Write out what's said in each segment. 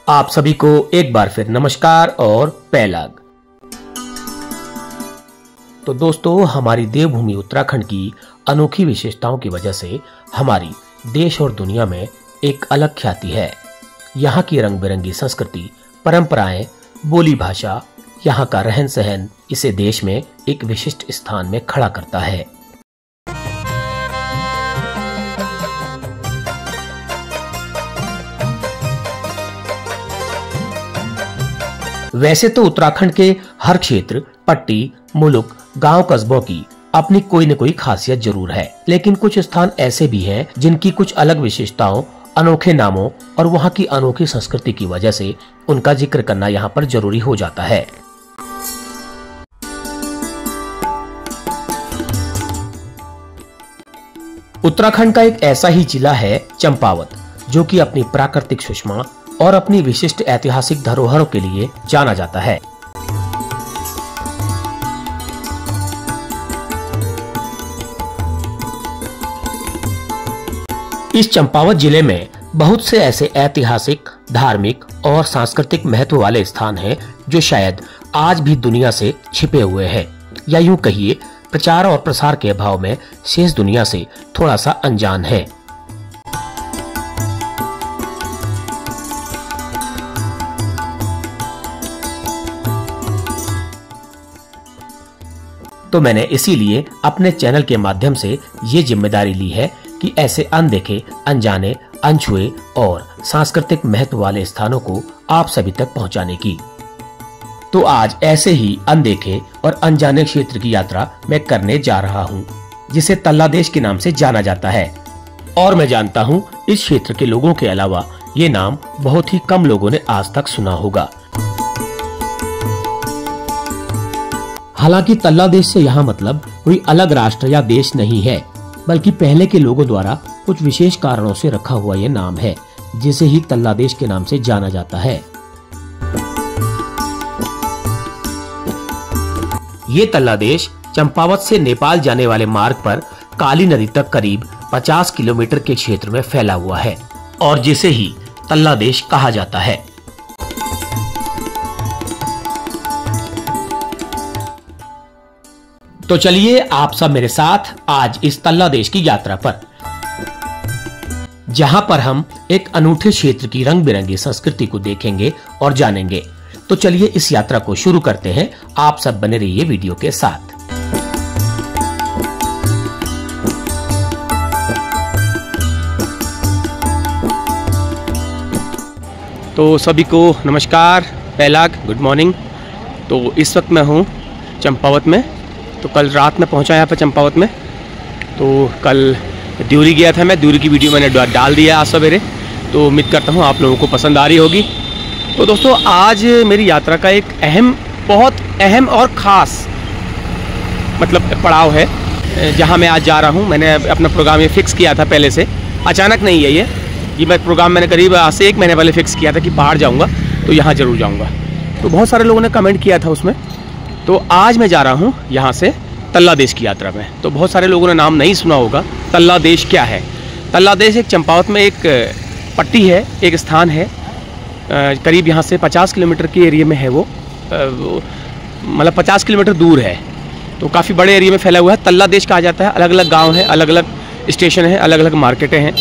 आप सभी को एक बार फिर नमस्कार और पैलाग। तो दोस्तों, हमारी देवभूमि उत्तराखंड की अनोखी विशेषताओं की वजह से हमारी देश और दुनिया में एक अलग ख्याति है। यहाँ की रंग बिरंगी संस्कृति, परंपराएं, बोली भाषा, यहाँ का रहन सहन इसे देश में एक विशिष्ट स्थान में खड़ा करता है। वैसे तो उत्तराखंड के हर क्षेत्र, पट्टी, मुलुक, गांव, कस्बों की अपनी कोई न कोई खासियत जरूर है, लेकिन कुछ स्थान ऐसे भी हैं जिनकी कुछ अलग विशेषताओं, अनोखे नामों और वहां की अनोखी संस्कृति की वजह से उनका जिक्र करना यहाँ पर जरूरी हो जाता है। उत्तराखंड का एक ऐसा ही जिला है चंपावत, जो कि अपनी प्राकृतिक सुषमा और अपनी विशिष्ट ऐतिहासिक धरोहरों के लिए जाना जाता है। इस चंपावत जिले में बहुत से ऐसे ऐतिहासिक, धार्मिक और सांस्कृतिक महत्व वाले स्थान हैं जो शायद आज भी दुनिया से छिपे हुए हैं, या यूं कहिए प्रचार और प्रसार के अभाव में शेष दुनिया से थोड़ा सा अनजान है। तो मैंने इसीलिए अपने चैनल के माध्यम से ये जिम्मेदारी ली है कि ऐसे अनदेखे, अनजाने, अनछुए और सांस्कृतिक महत्व वाले स्थानों को आप सभी तक पहुंचाने की। तो आज ऐसे ही अनदेखे और अनजाने क्षेत्र की यात्रा मैं करने जा रहा हूँ, जिसे तल्लादेश के नाम से जाना जाता है। और मैं जानता हूँ इस क्षेत्र के लोगों के अलावा ये नाम बहुत ही कम लोगों ने आज तक सुना होगा। हालांकि तल्लादेश से यहाँ मतलब कोई अलग राष्ट्र या देश नहीं है, बल्कि पहले के लोगों द्वारा कुछ विशेष कारणों से रखा हुआ ये नाम है, जिसे ही तल्लादेश के नाम से जाना जाता है। ये तल्लादेश चंपावत से नेपाल जाने वाले मार्ग पर काली नदी तक करीब 50 किलोमीटर के क्षेत्र में फैला हुआ है और जिसे ही तल्लादेश कहा जाता है। तो चलिए आप सब मेरे साथ आज इस तल्लादेश की यात्रा पर, जहां पर हम एक अनूठे क्षेत्र की रंग बिरंगी संस्कृति को देखेंगे और जानेंगे। तो चलिए इस यात्रा को शुरू करते हैं। आप सब बने रहिए वीडियो के साथ। तो सभी को नमस्कार, पैलाग, गुड मॉर्निंग। तो इस वक्त मैं हूँ चंपावत में। तो कल रात में पहुंचा यहाँ पर चंपावत में। तो कल द्यूरी गया था मैं, द्यूरी की वीडियो मैंने डाल दिया आज सवेरे। तो उम्मीद करता हूँ आप लोगों को पसंद आ रही होगी। तो दोस्तों, आज मेरी यात्रा का एक बहुत अहम और ख़ास मतलब पड़ाव है, जहाँ मैं आज जा रहा हूँ। मैंने अपना प्रोग्राम ये फिक्स किया था पहले से, अचानक नहीं है ये मैं प्रोग्राम मैंने करीब आज से 1 महीने पहले फिक्स किया था कि बाहर जाऊँगा तो यहाँ ज़रूर जाऊँगा। तो बहुत सारे लोगों ने कमेंट किया था उसमें। तो आज मैं जा रहा हूँ यहाँ से तल्लादेश की यात्रा में। तो बहुत सारे लोगों ने नाम नहीं सुना होगा। तल्लादेश क्या है? तल्लादेश एक चंपावत में एक पट्टी है, एक स्थान है। करीब यहाँ से 50 किलोमीटर के एरिया में है वो मतलब 50 किलोमीटर दूर है। तो काफ़ी बड़े एरिया में फैला हुआ है। तल्लादेश कहा जाता है। अलग अलग गाँव हैं, अलग अलग स्टेशन हैं, अलग अलग मार्केटें हैं,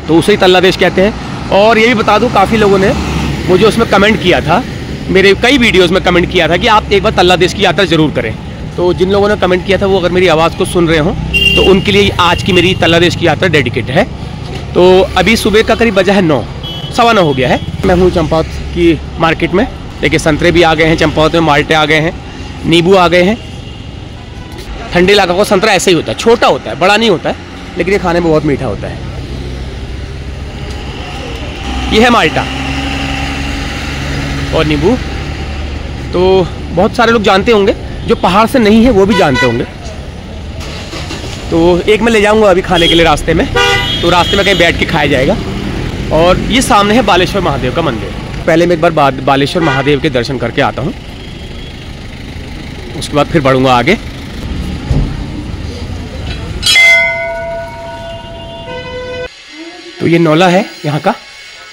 तो उसे ही तल्लादेश कहते हैं। और ये भी बता दूँ, काफ़ी लोगों ने मुझे उसमें कमेंट किया था, मेरे कई वीडियोस में कमेंट किया था कि आप एक बार तल्लादेश की यात्रा ज़रूर करें। तो जिन लोगों ने कमेंट किया था वो अगर मेरी आवाज़ को सुन रहे हों तो उनके लिए आज की मेरी तल्लादेश की यात्रा डेडिकेट है। तो अभी सुबह का करीब बजा है 9, 9:15 हो गया है। मैं हूँ चंपावत की मार्केट में। देखिए संतरे भी आ गए हैं चंपावत में, माल्टे आ गए हैं, नींबू आ गए हैं। ठंडे इलाका का संतरा ऐसे ही होता है, छोटा होता है, बड़ा नहीं होता है, लेकिन ये खाने में बहुत मीठा होता है। ये है माल्टा और नींबू। तो बहुत सारे लोग जानते होंगे, जो पहाड़ से नहीं है वो भी जानते होंगे। तो एक मैं ले जाऊंगा अभी खाने के लिए रास्ते में, तो रास्ते में कहीं बैठ के खाया जाएगा। और ये सामने है बालेश्वर महादेव का मंदिर। पहले मैं एक बार बालेश्वर महादेव के दर्शन करके आता हूँ, उसके बाद फिर बढ़ूंगा आगे। तो ये नौला है यहाँ का,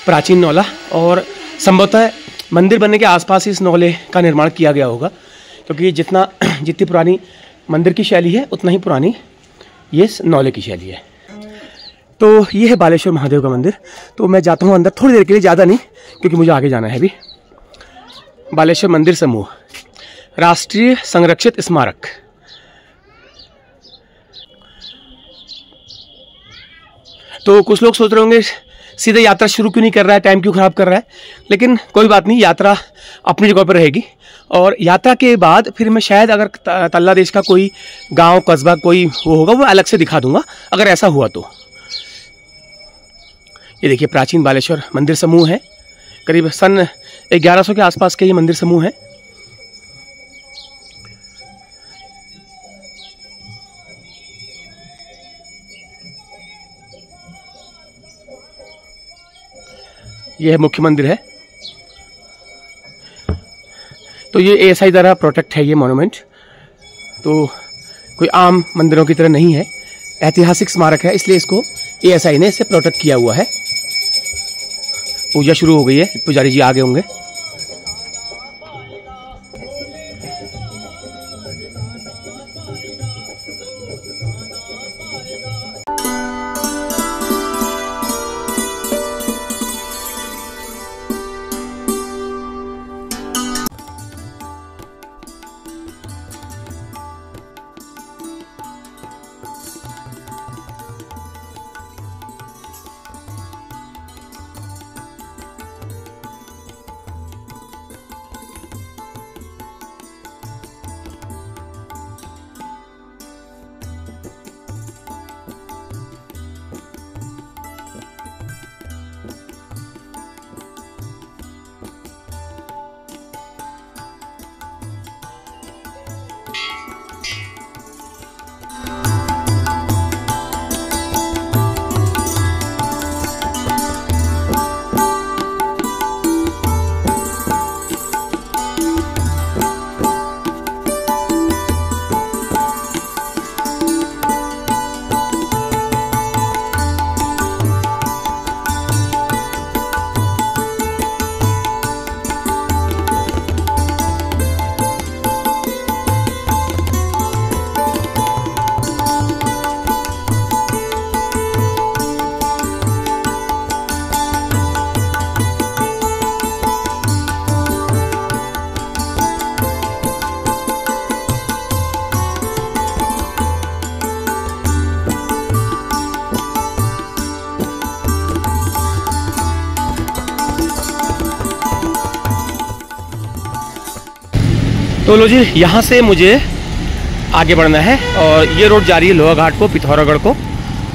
प्राचीन नौला, और संभवतः मंदिर बनने के आसपास ही इस नौले का निर्माण किया गया होगा, क्योंकि जितनी पुरानी मंदिर की शैली है उतना ही पुरानी ये नौले की शैली है। तो ये है बालेश्वर महादेव का मंदिर। तो मैं जाता हूँ अंदर थोड़ी देर के लिए, ज़्यादा नहीं, क्योंकि मुझे आगे जाना है अभी। बालेश्वर मंदिर समूह, राष्ट्रीय संरक्षित स्मारक। तो कुछ लोग सोच रहे होंगे सीधे यात्रा शुरू क्यों नहीं कर रहा है, टाइम क्यों ख़राब कर रहा है, लेकिन कोई बात नहीं, यात्रा अपनी जगह पर रहेगी। और यात्रा के बाद फिर मैं शायद अगर तल्ला देश का कोई गांव कस्बा कोई वो होगा वो अलग से दिखा दूंगा, अगर ऐसा हुआ तो। ये देखिए प्राचीन बालेश्वर मंदिर समूह है, करीब सन 1100 के आसपास के ये मंदिर समूह है। यह मुख्य मंदिर है। तो ये ASI द्वारा प्रोटेक्ट है ये मॉन्यूमेंट, तो कोई आम मंदिरों की तरह नहीं है, ऐतिहासिक स्मारक है, इसलिए इसको ASI ने इसे प्रोटेक्ट किया हुआ है। पूजा शुरू हो गई है, पुजारी जी आगे होंगे। तो लो जी, यहाँ से मुझे आगे बढ़ना है और ये रोड जा रही है लोहा घाट को, पिथौरागढ़ को,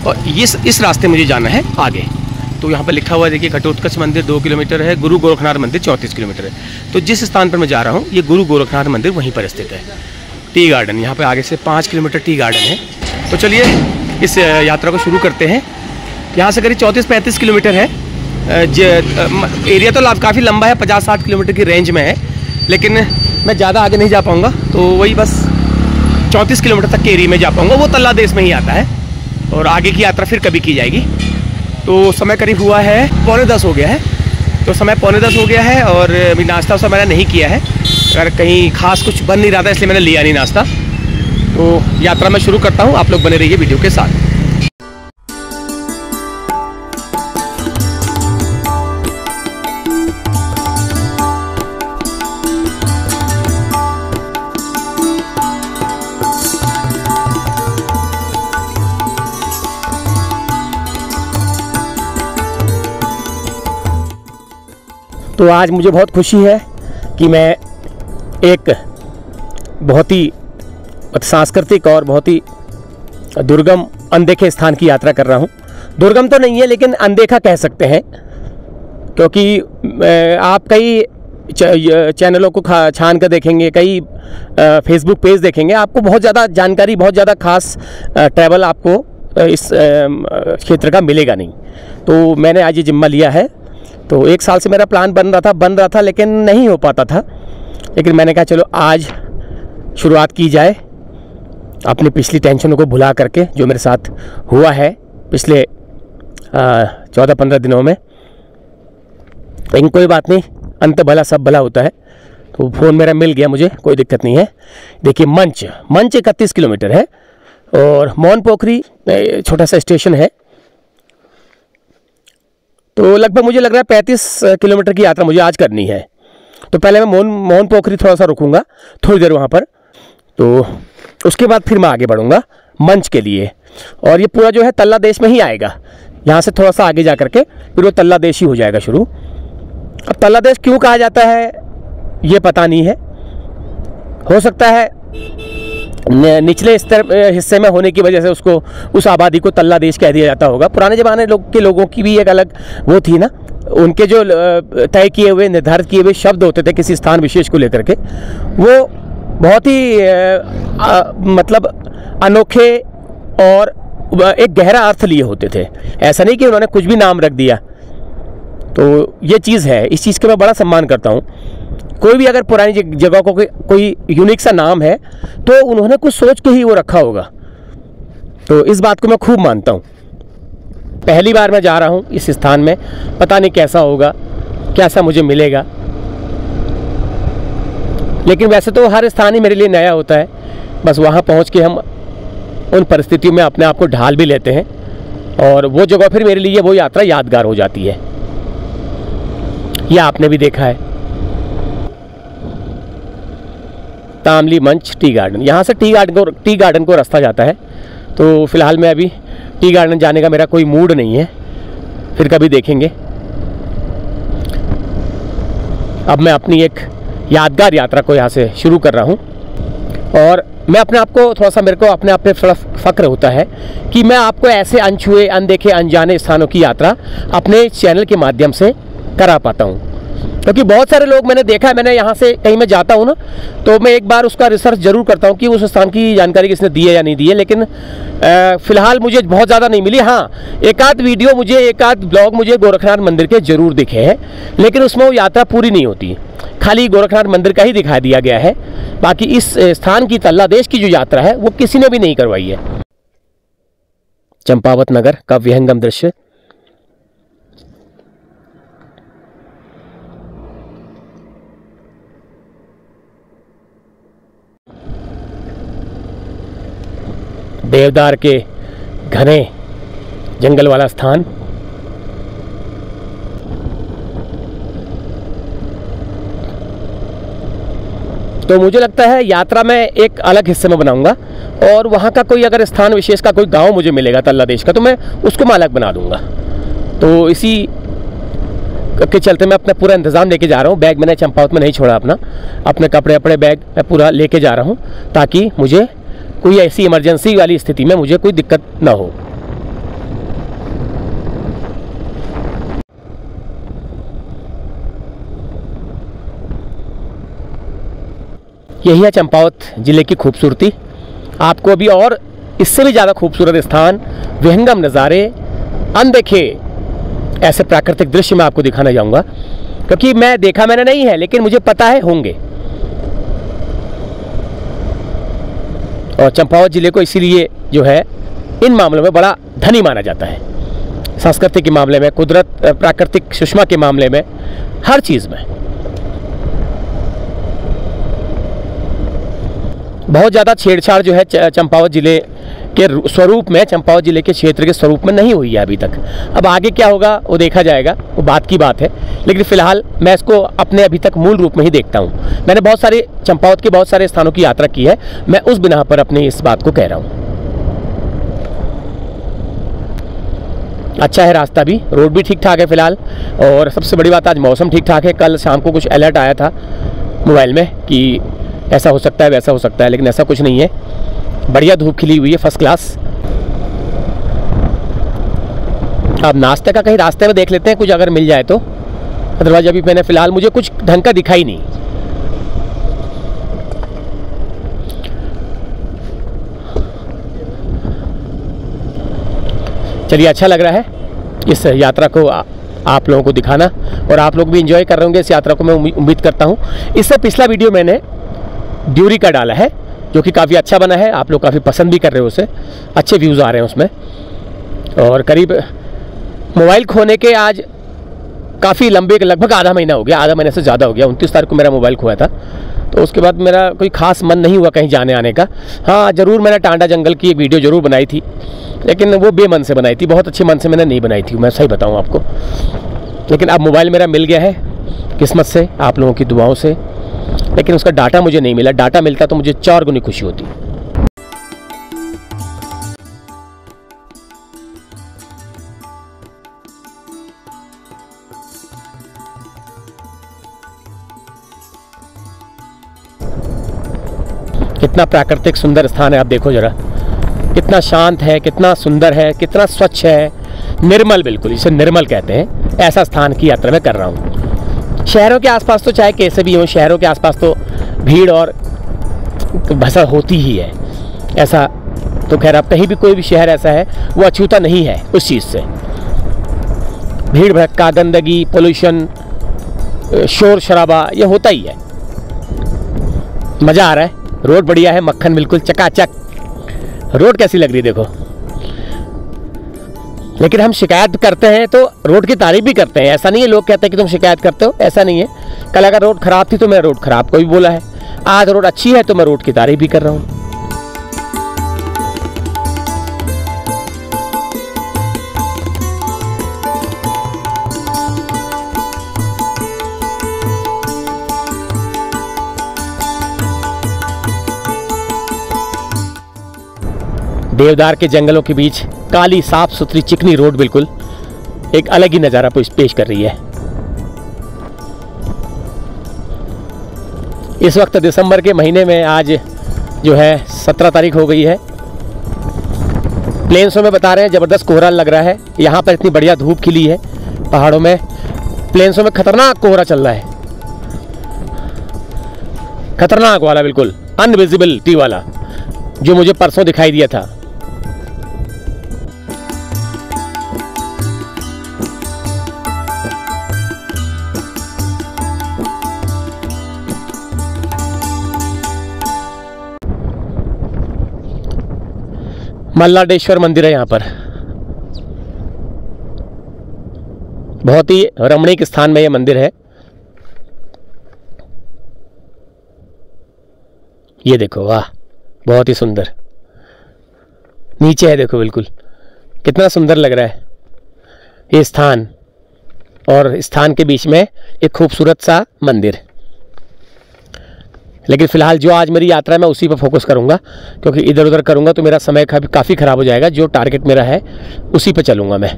और इस रास्ते मुझे जाना है आगे। तो यहाँ पर लिखा हुआ है देखिए, घटोत्कच मंदिर 2 किलोमीटर है, गुरु गोरखनाथ मंदिर 34 किलोमीटर है। तो जिस स्थान पर मैं जा रहा हूँ ये गुरु गोरखनाथ मंदिर वहीं पर स्थित है। टी गार्डन, यहाँ पर आगे से 5 किलोमीटर टी गार्डन है। तो चलिए इस यात्रा को शुरू करते हैं। यहाँ से करीब 34-35 किलोमीटर है। एरिया तो काफ़ी लंबा है, 50-60 किलोमीटर की रेंज में है, लेकिन मैं ज़्यादा आगे नहीं जा पाऊँगा, तो वही बस 34 किलोमीटर तक के एरिया में जा पाऊँगा। वो तल्ला देश में ही आता है और आगे की यात्रा फिर कभी की जाएगी। तो समय करीब हुआ है 9:45 हो गया है। तो समय 9:45 हो गया है और अभी नाश्ता उसा मैंने नहीं किया है, अगर कहीं खास कुछ बन नहीं रहा था इसलिए मैंने लिया नहीं नाश्ता। तो यात्रा मैं शुरू करता हूँ, आप लोग बने रहिए वीडियो के साथ। तो आज मुझे बहुत खुशी है कि मैं एक बहुत ही सांस्कृतिक और बहुत ही दुर्गम अनदेखे स्थान की यात्रा कर रहा हूँ। दुर्गम तो नहीं है लेकिन अनदेखा कह सकते हैं, क्योंकि आप कई चैनलों को छान कर देखेंगे, कई फेसबुक पेज देखेंगे, आपको बहुत ज़्यादा जानकारी, बहुत ज़्यादा खास ट्रैवल आपको इस क्षेत्र का मिलेगा नहीं। तो मैंने आज ये जिम्मा लिया है। तो 1 साल से मेरा प्लान बन रहा था लेकिन नहीं हो पाता था, लेकिन मैंने कहा चलो आज शुरुआत की जाए अपनी पिछली टेंशनों को भुला करके, जो मेरे साथ हुआ है पिछले 14-15 दिनों में। लेकिन कोई बात नहीं, अंत भला सब भला होता है। तो फ़ोन मेरा मिल गया, मुझे कोई दिक्कत नहीं है। देखिए मंच 31 किलोमीटर है और मौन पोखरी छोटा सा स्टेशन है। तो लगभग मुझे लग रहा है 35 किलोमीटर की यात्रा मुझे आज करनी है। तो पहले मैं मौन पोखरी थोड़ा सा रुकूंगा थोड़ी देर वहाँ पर, तो उसके बाद फिर मैं आगे बढ़ूंगा मंच के लिए। और ये पूरा जो है तल्ला देश में ही आएगा, यहाँ से थोड़ा सा आगे जा करके फिर वो तल्ला देश ही हो जाएगा शुरू। अब तल्ला देश क्यों कहा जाता है ये पता नहीं है, हो सकता है निचले स्तर हिस्से में होने की वजह से उसको, उस आबादी को तल्ला देश कह दिया जाता होगा। पुराने ज़माने के लोगों की भी एक अलग वो थी ना, उनके जो तय किए हुए निर्धारित किए हुए शब्द होते थे किसी स्थान विशेष को लेकर के, वो बहुत ही मतलब अनोखे और एक गहरा अर्थ लिए होते थे। ऐसा नहीं कि उन्होंने कुछ भी नाम रख दिया। तो ये चीज़ है, इस चीज़ का मैं बड़ा सम्मान करता हूँ। कोई भी अगर पुरानी जगह को कोई यूनिक सा नाम है तो उन्होंने कुछ सोच के ही वो रखा होगा। तो इस बात को मैं खूब मानता हूँ। पहली बार मैं जा रहा हूँ इस स्थान में, पता नहीं कैसा होगा, कैसा मुझे मिलेगा। लेकिन वैसे तो हर स्थान ही मेरे लिए नया होता है, बस वहाँ पहुँच के हम उन परिस्थितियों में अपने आप को ढाल भी लेते हैं और वो जगह फिर मेरे लिए वो यात्रा यादगार हो जाती है। ये आपने भी देखा है, तामली मंच टी गार्डन। यहाँ से टी गार्डन को रास्ता जाता है। तो फिलहाल मैं अभी टी गार्डन जाने का मेरा कोई मूड नहीं है, फिर कभी देखेंगे। अब मैं अपनी एक यादगार यात्रा को यहाँ से शुरू कर रहा हूँ और मैं अपने आप को थोड़ा सा, मेरे को अपने आप पे थोड़ा फ़ख्र होता है कि मैं आपको ऐसे अनछुए, अनदेखे, अनजाने स्थानों की यात्रा अपने चैनल के माध्यम से करा पाता हूँ। क्योंकि बहुत सारे लोग मैंने देखा है, मैंने यहाँ से कहीं मैं जाता हूँ ना, तो मैं एक बार उसका रिसर्च ज़रूर करता हूँ कि उस स्थान की जानकारी किसने दी है या नहीं दी है। लेकिन फ़िलहाल मुझे बहुत ज़्यादा नहीं मिली। हाँ, एक आध वीडियो मुझे, एक आध ब्लॉग मुझे गोरखनाथ मंदिर के ज़रूर दिखे हैं, लेकिन उसमें वो यात्रा पूरी नहीं होती, खाली गोरखनाथ मंदिर का ही दिखा दिया गया है। बाकी इस स्थान की, तल्ला देश की जो यात्रा है वो किसी ने भी नहीं करवाई है। चंपावत नगर का विहंगम दृश्य। देवदार के घने जंगल वाला स्थान। तो मुझे लगता है यात्रा में एक अलग हिस्से में बनाऊंगा और वहाँ का कोई अगर स्थान विशेष का कोई गांव मुझे मिलेगा तल्ला देश का, तो मैं उसको मैं अलग बना दूंगा। तो इसी के चलते मैं अपना पूरा इंतज़ाम लेके जा रहा हूँ। बैग मैंने चंपावत में नहीं छोड़ा अपना, अपने कपड़े बैग मैं पूरा लेके जा रहा हूँ ताकि मुझे कोई ऐसी इमरजेंसी वाली स्थिति में मुझे कोई दिक्कत ना हो। यही है चंपावत ज़िले की खूबसूरती। आपको अभी और इससे भी ज़्यादा खूबसूरत स्थान, विहंगम नज़ारे, अनदेखे ऐसे प्राकृतिक दृश्य मैं आपको दिखाना चाहूँगा, क्योंकि मैंने नहीं है, लेकिन मुझे पता है होंगे। और चंपावत ज़िले को इसीलिए जो है इन मामलों में बड़ा धनी माना जाता है, संस्कृति के मामले में, कुदरत, प्राकृतिक सुषमा के मामले में, हर चीज़ में। बहुत ज़्यादा छेड़छाड़ जो है चंपावत ज़िले के स्वरूप में, चंपावत ज़िले के क्षेत्र के स्वरूप में नहीं हुई है अभी तक। अब आगे क्या होगा वो देखा जाएगा, वो बात की बात है। लेकिन फ़िलहाल मैं इसको अपने अभी तक मूल रूप में ही देखता हूँ। मैंने बहुत सारे चंपावत के बहुत सारे स्थानों की यात्रा की है, मैं उस बिना पर अपने इस बात को कह रहा हूँ। अच्छा है रास्ता भी, रोड भी ठीक ठाक है फ़िलहाल, और सबसे बड़ी बात आज मौसम ठीक ठाक है। कल शाम को कुछ अलर्ट आया था मोबाइल में कि ऐसा हो सकता है, वैसा हो सकता है, लेकिन ऐसा कुछ नहीं है। बढ़िया धूप खिली हुई है, फर्स्ट क्लास। अब नाश्ते का कहीं रास्ते में देख लेते हैं कुछ अगर मिल जाए तो, अदरवाइज अभी मैंने फ़िलहाल मुझे कुछ ढंग का दिखा ही नहीं। चलिए, अच्छा लग रहा है इस यात्रा को आप लोगों को दिखाना, और आप लोग भी एंजॉय कर रहे होंगे इस यात्रा को, मैं उम्मीद करता हूँ। इससे पिछला वीडियो मैंने ड्यूरी का डाला है, जो कि काफ़ी अच्छा बना है, आप लोग काफ़ी पसंद भी कर रहे हो उसे, अच्छे व्यूज़ आ रहे हैं उसमें। और करीब मोबाइल खोने के आज काफ़ी लंबे, लगभग आधा महीना हो गया, आधा महीने से ज़्यादा हो गया। 29 तारीख को मेरा मोबाइल खोया था, तो उसके बाद मेरा कोई ख़ास मन नहीं हुआ कहीं जाने आने का। हाँ, ज़रूर मैंने टांडा जंगल की एक वीडियो ज़रूर बनाई थी, लेकिन वो बेमन से बनाई थी, बहुत अच्छे मन से मैंने नहीं बनाई थी, मैं सही बताऊँ आपको। लेकिन अब मोबाइल मेरा मिल गया है किस्मत से, आप लोगों की दुआओं से, लेकिन उसका डाटा मुझे नहीं मिला। डाटा मिलता तो मुझे 4 गुनी खुशी होती। कितना प्राकृतिक सुंदर स्थान है, आप देखो जरा, कितना शांत है, कितना सुंदर है, कितना स्वच्छ है, निर्मल, बिल्कुल इसे निर्मल कहते हैं। ऐसा स्थान की यात्रा मैं कर रहा हूँ। शहरों के आसपास तो चाहे कैसे भी हो, शहरों के आसपास तो भीड़ और भसड़ होती ही है। ऐसा तो खैर, अब कहीं भी कोई भी शहर ऐसा है वो अछूता नहीं है उस चीज़ से। भीड़ भड़का, गंदगी, पोल्यूशन, शोर शराबा, ये होता ही है। मज़ा आ रहा है, रोड बढ़िया है, मक्खन बिल्कुल चकाचक। रोड कैसी लग रही है देखो। लेकिन हम शिकायत करते हैं तो रोड की तारीफ भी करते हैं। ऐसा नहीं है लोग कहते हैं कि तुम शिकायत करते हो, ऐसा नहीं है। कल अगर रोड खराब थी तो मैं रोड खराब को भी बोला है, आज रोड अच्छी है तो मैं रोड की तारीफ भी कर रहा हूँ। देवदार के जंगलों के बीच काली साफ सुथरी चिकनी रोड बिल्कुल एक अलग ही नज़ारा पेश कर रही है। इस वक्त दिसंबर के महीने में आज जो है 17 तारीख हो गई है। प्लेन्सों में बता रहे हैं ज़बरदस्त कोहरा लग रहा है। यहाँ पर इतनी बढ़िया धूप खिली है पहाड़ों में, प्लेन्सों में खतरनाक कोहरा चल रहा है, खतरनाक वाला, बिल्कुल अनविजिबिलिटी वाला, जो मुझे परसों दिखाई दिया था। मल्लाडेश्वर मंदिर है यहाँ पर, बहुत ही रमणीक स्थान में ये मंदिर है। ये देखो, वाह, बहुत ही सुंदर। नीचे है देखो, बिल्कुल कितना सुंदर लग रहा है ये स्थान, और स्थान के बीच में एक खूबसूरत सा मंदिर। लेकिन फ़िलहाल जो आज मेरी यात्रा है मैं उसी पर फोकस करूंगा, क्योंकि इधर उधर करूंगा तो मेरा समय काफ़ी ख़राब हो जाएगा। जो टारगेट मेरा है उसी पर चलूंगा मैं।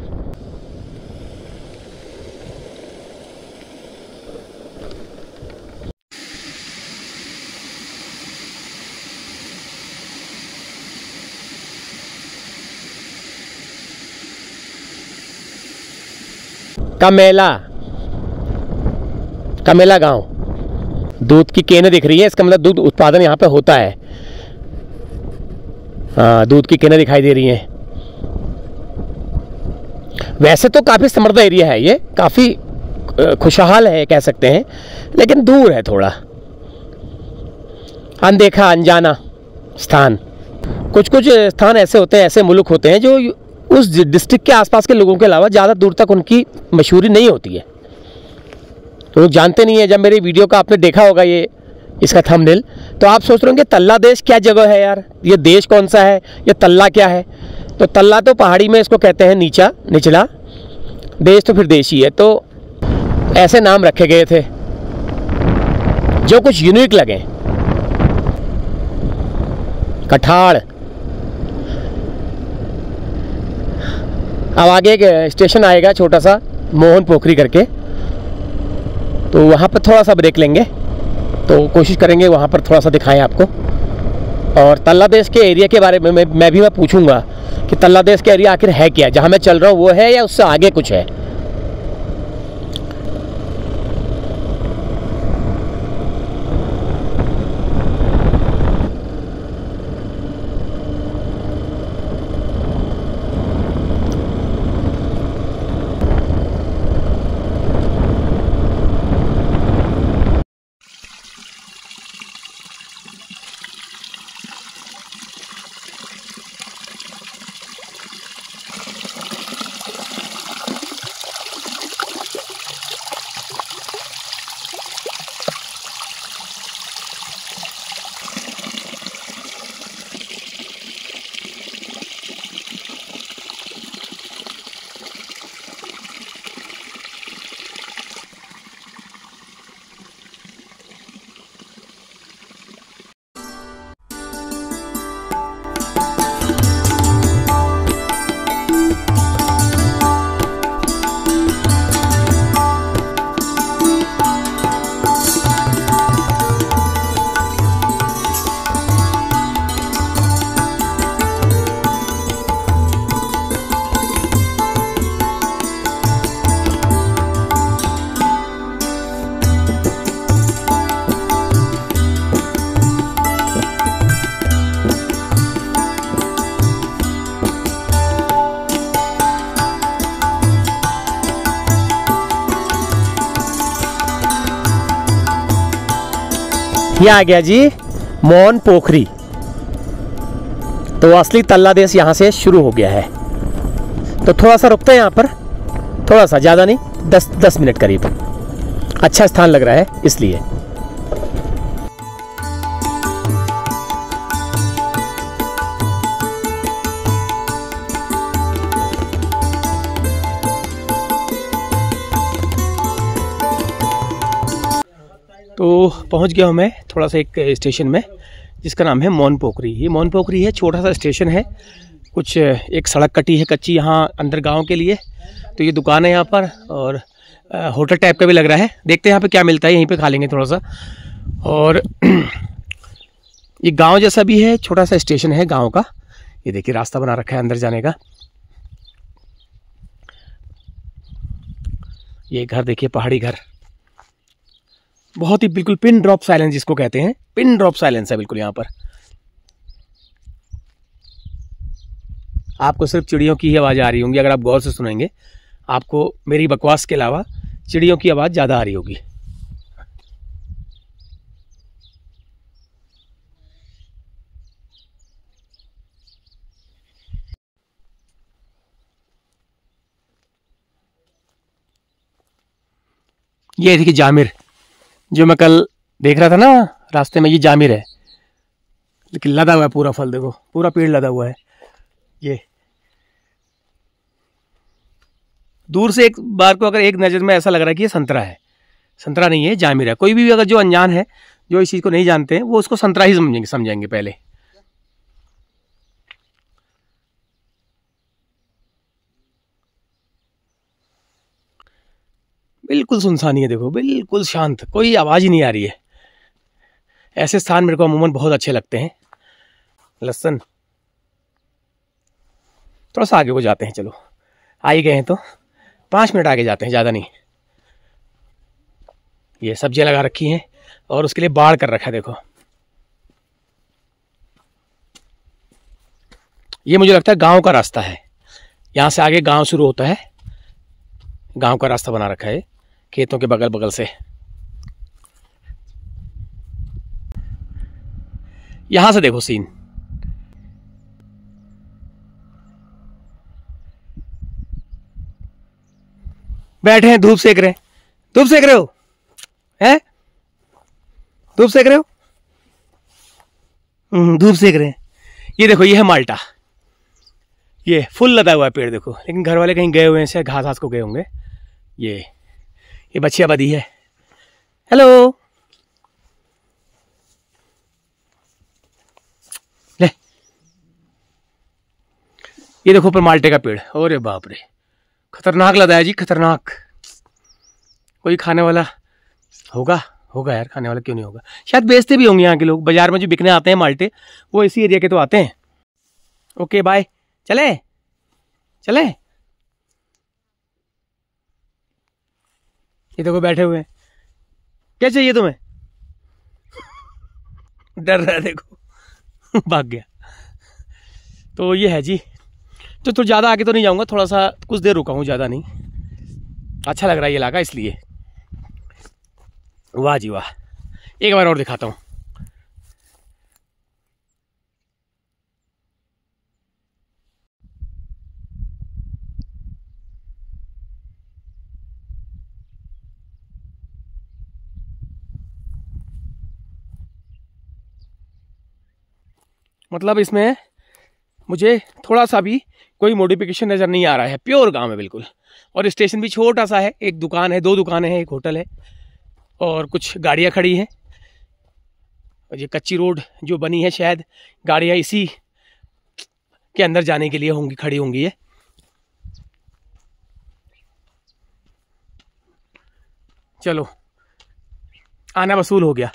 कमेला गांव, दूध की केनें दिख रही है, इसका मतलब दूध उत्पादन यहाँ पे होता है। हाँ, दूध की केनें दिखाई दे रही हैं। वैसे तो काफ़ी समृद्ध एरिया है ये, काफ़ी खुशहाल है कह सकते हैं, लेकिन दूर है थोड़ा, अनदेखा अनजाना स्थान। कुछ कुछ स्थान ऐसे होते हैं, ऐसे मुल्क होते हैं जो उस डिस्ट्रिक्ट के आसपास के लोगों के अलावा ज़्यादा दूर तक उनकी मशहूरी नहीं होती है, तो लोग जानते नहीं है। जब मेरी वीडियो का आपने देखा होगा ये इसका थंबनेल, तो आप सोच रहे होंगे तल्ला देश क्या जगह है यार, ये देश कौन सा है, ये तल्ला क्या है। तो तल्ला तो पहाड़ी में इसको कहते हैं निचला, देश तो फिर देश ही है। तो ऐसे नाम रखे गए थे जो कुछ यूनिक लगे। कठाड़, अब आगे एक स्टेशन आएगा छोटा सा, मोहन पोखरी करके, तो वहाँ पर थोड़ा सा ब्रेक लेंगे, तो कोशिश करेंगे वहाँ पर थोड़ा सा दिखाएं आपको। और तल्ला देश के एरिया के बारे में मैं पूछूंगा कि तल्ला देश का एरिया आखिर है क्या, जहाँ मैं चल रहा हूँ वो है या उससे आगे कुछ है। ये आ गया जी मोन पोखरी। तो असली तल्ला देश यहाँ से शुरू हो गया है। तो थोड़ा सा रुकते हैं यहाँ पर, थोड़ा सा, ज़्यादा नहीं, 10 मिनट करीब। अच्छा स्थान लग रहा है इसलिए। तो पहुंच गया हूं मैं थोड़ा सा एक स्टेशन में जिसका नाम है मोन पोखरी। ये मोन पोखरी है, छोटा सा स्टेशन है, कुछ एक सड़क कटी है कच्ची यहाँ अंदर गांव के लिए। तो ये दुकान है यहाँ पर और होटल टाइप का भी लग रहा है। देखते हैं यहाँ पे क्या मिलता है, यहीं पे खा लेंगे थोड़ा सा। और ये गांव जैसा भी है, छोटा सा स्टेशन है गांव का। ये देखिए रास्ता बना रखा है अंदर जाने का। ये घर देखिए, पहाड़ी घर, बहुत ही बिल्कुल पिन ड्रॉप साइलेंस जिसको कहते हैं, पिन ड्रॉप साइलेंस है बिल्कुल यहाँ पर। आपको सिर्फ चिड़ियों की ही आवाज़ आ रही होंगी, अगर आप गौर से सुनेंगे आपको मेरी बकवास के अलावा चिड़ियों की आवाज़ ज़्यादा आ रही होगी। ये देखिए जामिर, जो मैं कल देख रहा था ना रास्ते में, ये जामिर है, लेकिन लदा हुआ है पूरा फल। देखो पूरा पेड़ लदा हुआ है। ये दूर से एक बार को अगर एक नज़र में ऐसा लग रहा है कि ये संतरा है, संतरा नहीं है, जामिर है। कोई भी अगर जो अनजान है, जो इस चीज़ को नहीं जानते हैं, वो उसको संतरा ही समझेंगे पहले। बिल्कुल सुनसानी है, देखो बिल्कुल शांत, कोई आवाज़ ही नहीं आ रही है। ऐसे स्थान मेरे को अमूमन बहुत अच्छे लगते हैं। लहसुन, थोड़ा सा आगे को जाते हैं, चलो आ ही गए हैं तो 5 मिनट आगे जाते हैं, ज़्यादा नहीं। ये सब्जियां लगा रखी हैं और उसके लिए बाड़ कर रखा है। देखो ये मुझे लगता है गांव का रास्ता है, यहाँ से आगे गांव शुरू होता है। गांव का रास्ता बना रखा है खेतों के बगल बगल से। यहां से देखो सीन, बैठे हैं, धूप सेक रहे हैं। धूप सेक रहे हो हैं? धूप सेक रहे हो? धूप सेक रहे हैं। ये देखो, ये है माल्टा, ये फुल लदा हुआ है पेड़ देखो। लेकिन घर वाले कहीं गए हुए हैं, शायद घास घास को गए होंगे। ये बच्चिया बदी है। हेलो, ले ये देखो पर माल्टे का पेड़। अरे बाप रे, खतरनाक लदा है जी, खतरनाक। कोई खाने वाला होगा यार, खाने वाला क्यों नहीं होगा। शायद बेचते भी होंगे यहाँ के लोग, बाजार में जो बिकने आते हैं माल्टे, वो इसी एरिया के तो आते हैं। ओके बाय, चले चले। ये देखो बैठे हुए हैं। क्या चाहिए तुम्हें? डर रहा है देखो, भाग गया। तो ये है जी। तो ज़्यादा आगे तो नहीं जाऊंगा, थोड़ा सा कुछ देर रुका हूँ, ज़्यादा नहीं। अच्छा लग रहा है ये इलाका इसलिए। वाह जी वाह, एक बार और दिखाता हूँ। मतलब इसमें मुझे थोड़ा सा भी कोई मॉडिफिकेशन नज़र नहीं आ रहा है, प्योर गांव है बिल्कुल। और स्टेशन भी छोटा सा है, एक दुकान है, 2 दुकानें हैं, एक होटल है और कुछ गाड़ियां खड़ी हैं। और ये कच्ची रोड जो बनी है, शायद गाड़ियां इसी के अंदर जाने के लिए होंगी, खड़ी होंगी। ये चलो, आना वसूल हो गया।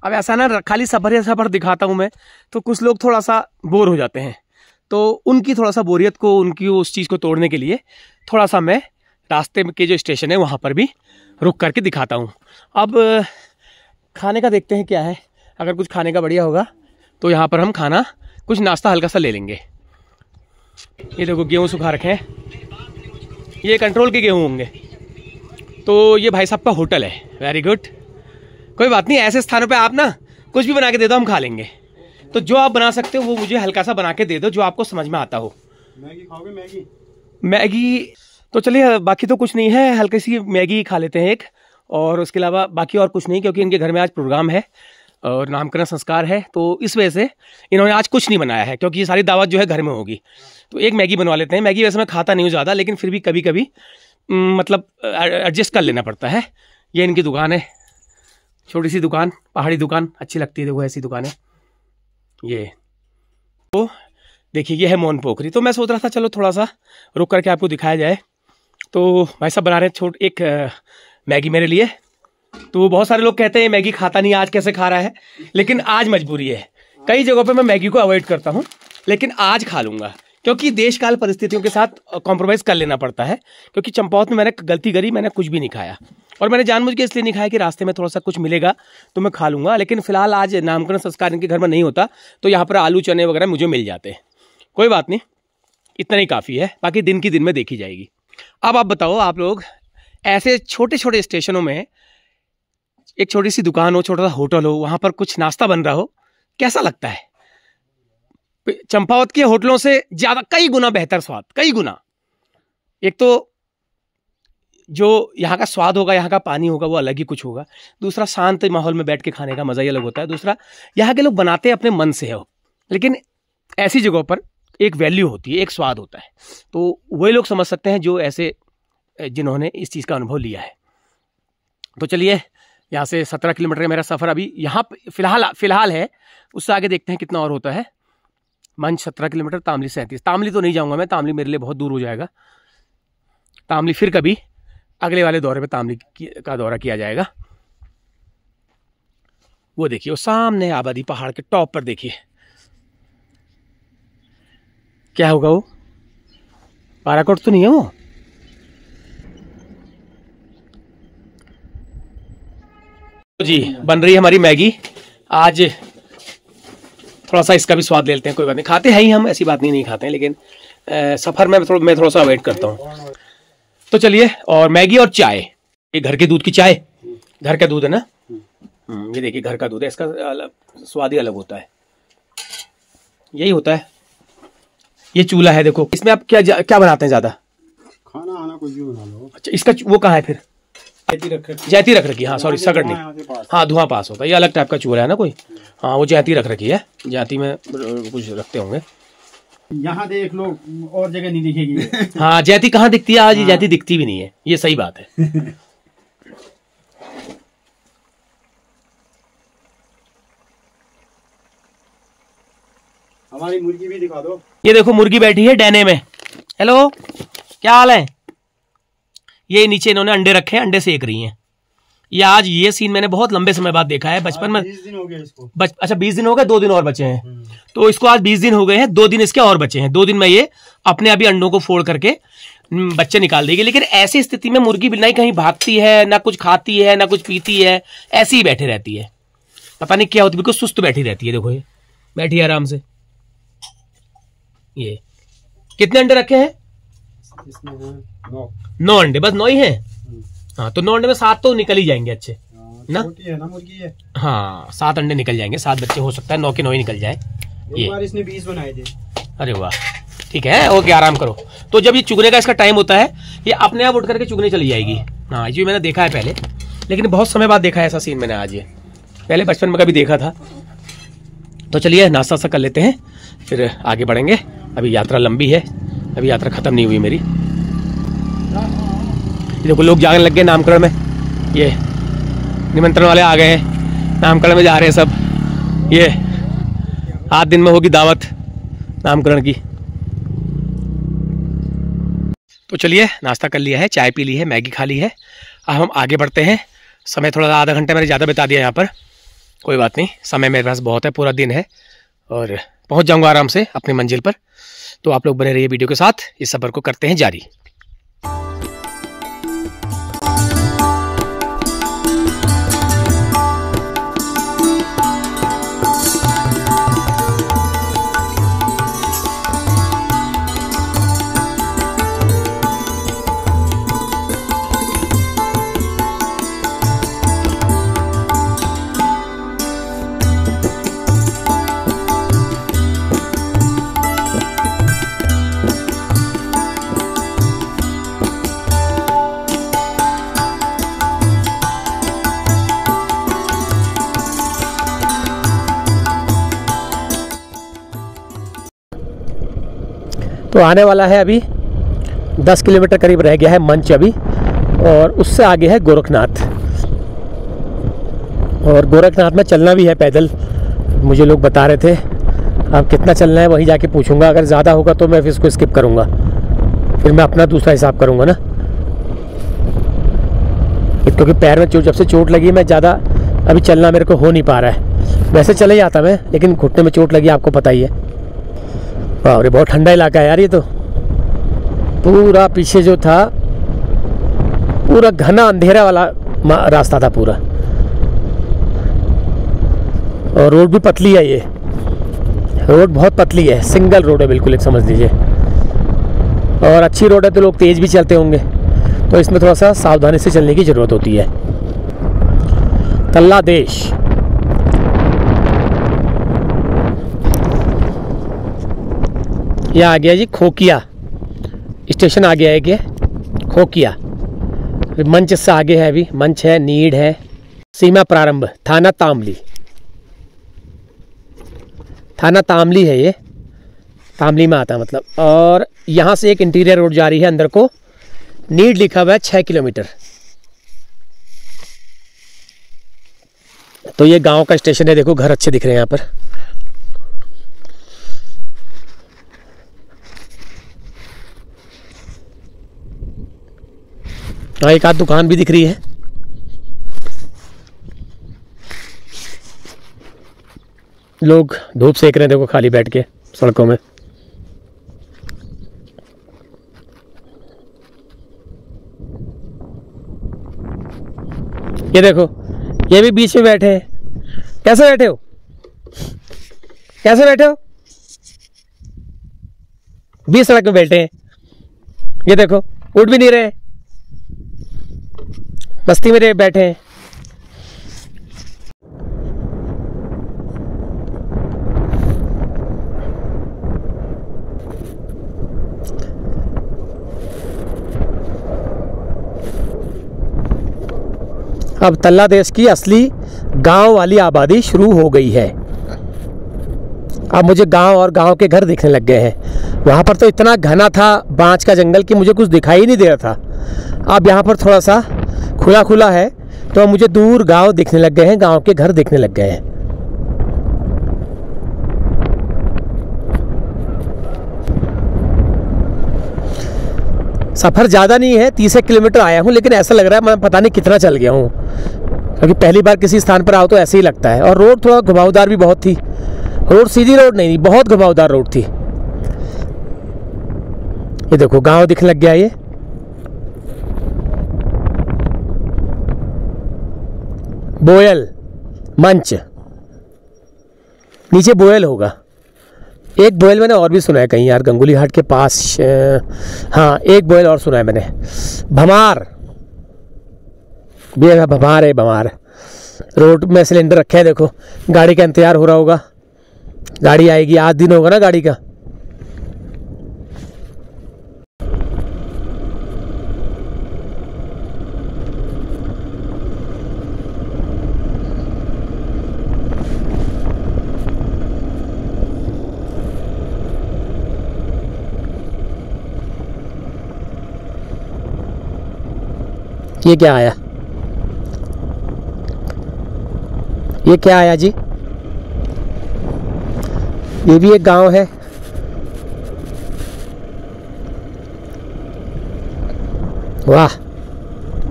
अब ऐसा ना खाली सफर दिखाता हूँ मैं, तो कुछ लोग थोड़ा सा बोर हो जाते हैं। तो उनकी थोड़ा सा बोरियत को, उनकी उस चीज़ को तोड़ने के लिए थोड़ा सा मैं रास्ते के जो स्टेशन है वहाँ पर भी रुक करके दिखाता हूँ। अब खाने का देखते हैं क्या है। अगर कुछ खाने का बढ़िया होगा तो यहाँ पर हम खाना, कुछ नाश्ता हल्का सा ले लेंगे। ये देखो गेहूँ सुखा रखे हैं, ये कंट्रोल के गेहूँ होंगे। तो ये भाई साहब का होटल है, वेरी गुड। कोई बात नहीं, ऐसे स्थानों पे आप ना कुछ भी बना के दे दो, हम खा लेंगे। तो जो आप बना सकते हो वो मुझे हल्का सा बना के दे दो, जो आपको समझ में आता हो। मैगी खाओगे? मैगी मैगी तो चलिए, बाकी तो कुछ नहीं है, हल्की सी मैगी खा लेते हैं एक, और उसके अलावा बाकी और कुछ नहीं, क्योंकि इनके घर में आज प्रोग्राम है और नामकरण संस्कार है, तो इस वजह से इन्होंने आज कुछ नहीं बनाया है, क्योंकि ये सारी दावत जो है घर में होगी। तो एक मैगी बनवा लेते हैं। मैगी वैसे मैं खाता नहीं हूँ ज़्यादा, लेकिन फिर भी कभी कभी मतलब एडजस्ट कर लेना पड़ता है। ये इनकी दुकान है, छोटी सी दुकान, पहाड़ी दुकान, अच्छी लगती है देखो ऐसी दुकानें। ये तो देखिए, ये है मौन पोखरी। तो मैं सोच रहा था चलो थोड़ा सा रुक करके आपको दिखाया जाए। तो भाई साहब बना रहे हैं एक मैगी मेरे लिए। तो बहुत सारे लोग कहते हैं मैगी खाता नहीं, आज कैसे खा रहा है, लेकिन आज मजबूरी है। कई जगहों पे मैं मैगी को अवॉइड करता हूँ, लेकिन आज खा लूँगा, क्योंकि देश काल परिस्थितियों के साथ कॉम्प्रोमाइज़ कर लेना पड़ता है। क्योंकि चंपावत में मैंने गलती करी, मैंने कुछ भी नहीं खाया, और मैंने जानबूझ के इसलिए नहीं खाया कि रास्ते में थोड़ा सा कुछ मिलेगा तो मैं खा लूँगा। लेकिन फिलहाल आज नामकरण संस्कार इनके घर में नहीं होता, तो यहाँ पर आलू चने वगैरह मुझे मिल जाते हैं। कोई बात नहीं, इतना ही काफ़ी है, बाकी दिन की दिन में देखी जाएगी। अब आप बताओ, आप लोग ऐसे छोटे छोटे स्टेशनों में एक छोटी सी दुकान हो, छोटा सा होटल हो, वहाँ पर कुछ नाश्ता बन रहा हो, कैसा लगता है? चंपावत के होटलों से ज़्यादा कई गुना बेहतर स्वाद, कई गुना। एक तो जो यहाँ का स्वाद होगा, यहाँ का पानी होगा, वो अलग ही कुछ होगा। दूसरा, शांत माहौल में बैठ के खाने का मज़ा ही अलग होता है। दूसरा, यहाँ के लोग बनाते हैं अपने मन से हो, लेकिन ऐसी जगहों पर एक वैल्यू होती है, एक स्वाद होता है। तो वही लोग समझ सकते हैं जो ऐसे, जिन्होंने इस चीज़ का अनुभव लिया है। तो चलिए, यहाँ से 17 किलोमीटर का मेरा सफ़र अभी यहाँ फिलहाल है। उससे आगे देखते हैं कितना और होता है। मंच 17 किलोमीटर, तामली 37। तामली तो नहीं जाऊँगा मैं, तामली मेरे लिए बहुत दूर हो जाएगा। तामली फिर कभी अगले वाले दौरे पे तामली का दौरा किया जाएगा। वो देखिए, वो सामने आबादी पहाड़ के टॉप पर देखिए, क्या होगा वो? बाराकोट तो नहीं है वो? जी, बन रही है हमारी मैगी। आज थोड़ा सा इसका भी स्वाद ले लेते हैं। कोई बात नहीं, खाते हैं ही हम, ऐसी बात नहीं खाते हैं, लेकिन सफ़र में मैं थोड़ा सा अवॉइड करता हूँ। तो चलिए, और मैगी और चाय, ये घर के दूध की चाय, घर का दूध है ना, ये देखिए घर का दूध है, इसका स्वाद ही अलग होता है। यही होता है। ये चूल्हा है देखो, इसमें आप क्या बनाते हैं? ज़्यादा खाना आना कुछ भी बना लो। अच्छा, इसका वो कहाँ है फिर? जैती रख रखी है। हाँ सॉरी, सगड़ नहीं, हाँ धुआं पास होता है। ये अलग टाइप का चूल्हा है ना कोई। हाँ, वो जैती रख रखी है, जाती में कुछ रखते होंगे। यहाँ देख लो, और जगह नहीं दिखेगी। हाँ, जैती कहाँ दिखती है आज? ये जैती दिखती भी नहीं है, ये सही बात है। हमारी मुर्गी भी दिखा दो। ये देखो, मुर्गी बैठी है डैने में। हेलो, क्या हाल है? ये नीचे इन्होंने अंडे रखे हैं, अंडे सेक रही हैं। ये आज ये सीन मैंने बहुत लंबे समय बाद देखा है। बचपन में 20 दिन हो गए इसको। अच्छा 20 दिन हो गए, 2 दिन और बचे हैं। तो इसको आज 20 दिन हो गए हैं, 2 दिन इसके और बचे हैं। 2 दिन में ये अपने अभी अंडों को फोड़ करके बच्चे निकाल देगी। लेकिन ऐसी स्थिति में मुर्गी बिल्ला कहीं भागती है, ना कुछ खाती है, ना कुछ पीती है, ऐसी ही बैठे रहती है। पता नहीं क्या होती है, बिल्कुल सुस्त बैठी रहती है। देखो ये बैठी है आराम से। ये कितने अंडे रखे हैं? इसमें 9 अंडे, बस 9 ही हैं। हाँ, तो 9 अंडे में 7 तो निकल ही जाएंगे अच्छे ना। छोटी है ना मुर्गी है। हाँ, 7 अंडे निकल जाएंगे, 7 बच्चे हो सकता है, 9 के 9 ही निकल जाए। एक बार इसने 20 बनाए थे। अरे वाह, ठीक है, ओके, आराम करो। तो जब ये चुगने का इसका टाइम होता है, ये अपने आप उठ करके चुगने चली जाएगी। हाँ, ये मैंने देखा है पहले, लेकिन बहुत समय बाद देखा है ऐसा सीन मैंने आज। ये पहले बचपन में कभी देखा था। तो चलिए नाश्ता सा कर लेते हैं, फिर आगे बढ़ेंगे। अभी यात्रा लंबी है, अभी यात्रा खत्म नहीं हुई मेरी। देखो लोग जागने लग गए नामकरण में। ये निमंत्रण वाले आ गए हैं, नामकरण में जा रहे हैं सब। ये 8 दिन में होगी दावत नामकरण की। तो चलिए, नाश्ता कर लिया है, चाय पी ली है, मैगी खा ली है। अब हम आगे बढ़ते हैं। समय थोड़ा आधा घंटा मैंने ज़्यादा बिता दिया यहाँ पर, कोई बात नहीं, समय मेरे पास बहुत है, पूरा दिन है और पहुँच जाऊँगा आराम से अपनी मंजिल पर। तो आप लोग बने रहिए वीडियो के साथ, इस सफ़र को करते हैं जारी। तो आने वाला है अभी 10 किलोमीटर करीब रह गया है मंच अभी, और उससे आगे है गोरखनाथ। और गोरखनाथ में चलना भी है पैदल, मुझे लोग बता रहे थे। अब कितना चलना है वहीं जाके पूछूंगा, अगर ज़्यादा होगा तो मैं फिर इसको स्किप करूँगा, फिर मैं अपना दूसरा हिसाब करूँगा ना, क्योंकि पैर में जब से चोट लगी मैं ज़्यादा अभी चलना मेरे को हो नहीं पा रहा है। वैसे चले जाता मैं, लेकिन घुटने में चोट लगी, आपको पता ही है। वाह रे, बहुत ठंडा इलाका है यार ये तो। पूरा पीछे जो था पूरा घना अंधेरा वाला रास्ता था पूरा, और रोड भी पतली है, ये रोड बहुत पतली है, सिंगल रोड है बिल्कुल, एक समझ लीजिए। और अच्छी रोड है तो लोग तेज़ भी चलते होंगे, तो इसमें थोड़ा सा सावधानी से चलने की ज़रूरत होती है। तल्ला देश, यह आ गया जी खोकिया स्टेशन, आ गया है कि खोकिया। मंच से आगे है, अभी मंच है, नीड है, सीमा प्रारंभ, थाना तामली, थाना तामली है ये, तामली में आता है मतलब। और यहाँ से एक इंटीरियर रोड जा रही है अंदर को, नीड लिखा हुआ है 6 किलोमीटर। तो ये गांव का स्टेशन है, देखो घर अच्छे दिख रहे हैं यहाँ पर। हाँ, एक आध दुकान भी दिख रही है। लोग धूप सेक रहे हैं, देखो खाली बैठ के सड़कों में। ये देखो, ये भी बीच में बैठे हैं। कैसे बैठे हो, कैसे बैठे हो? बीच सड़क में बैठे हैं। ये देखो, उठ भी नहीं रहे, बस्ती में बैठे हैं। अब तल्ला देश की असली गांव वाली आबादी शुरू हो गई है। अब मुझे गांव और गांव के घर दिखने लग गए हैं। वहाँ पर तो इतना घना था बांस का जंगल कि मुझे कुछ दिखाई नहीं दे रहा था। अब यहाँ पर थोड़ा सा खुला खुला है, तो मुझे दूर गांव दिखने लग गए हैं, गांव के घर दिखने लग गए हैं। सफ़र ज़्यादा नहीं है, 30 किलोमीटर आया हूँ, लेकिन ऐसा लग रहा है मैं पता नहीं कितना चल गया हूँ, क्योंकि पहली बार किसी स्थान पर आओ तो ऐसे ही लगता है। और रोड थोड़ा घुमावदार भी बहुत थी, रोड सीधी रोड नहीं, बहुत घुमावदार रोड थी। ये देखो गांव दिखने लग गया, ये बोयल मंच, नीचे बोयल होगा। एक बोयल मैंने और भी सुना है कहीं यार, गंगुली हाट के पास। हाँ, एक बोयल और सुना है मैंने, भमार भी है, भमार है, भमार। रोड में सिलेंडर रखे हैं, देखो गाड़ी का इंतजार हो रहा होगा, गाड़ी आएगी, आज दिन होगा ना गाड़ी का। ये क्या आया, ये क्या आया जी? ये भी एक गांव है। वाह,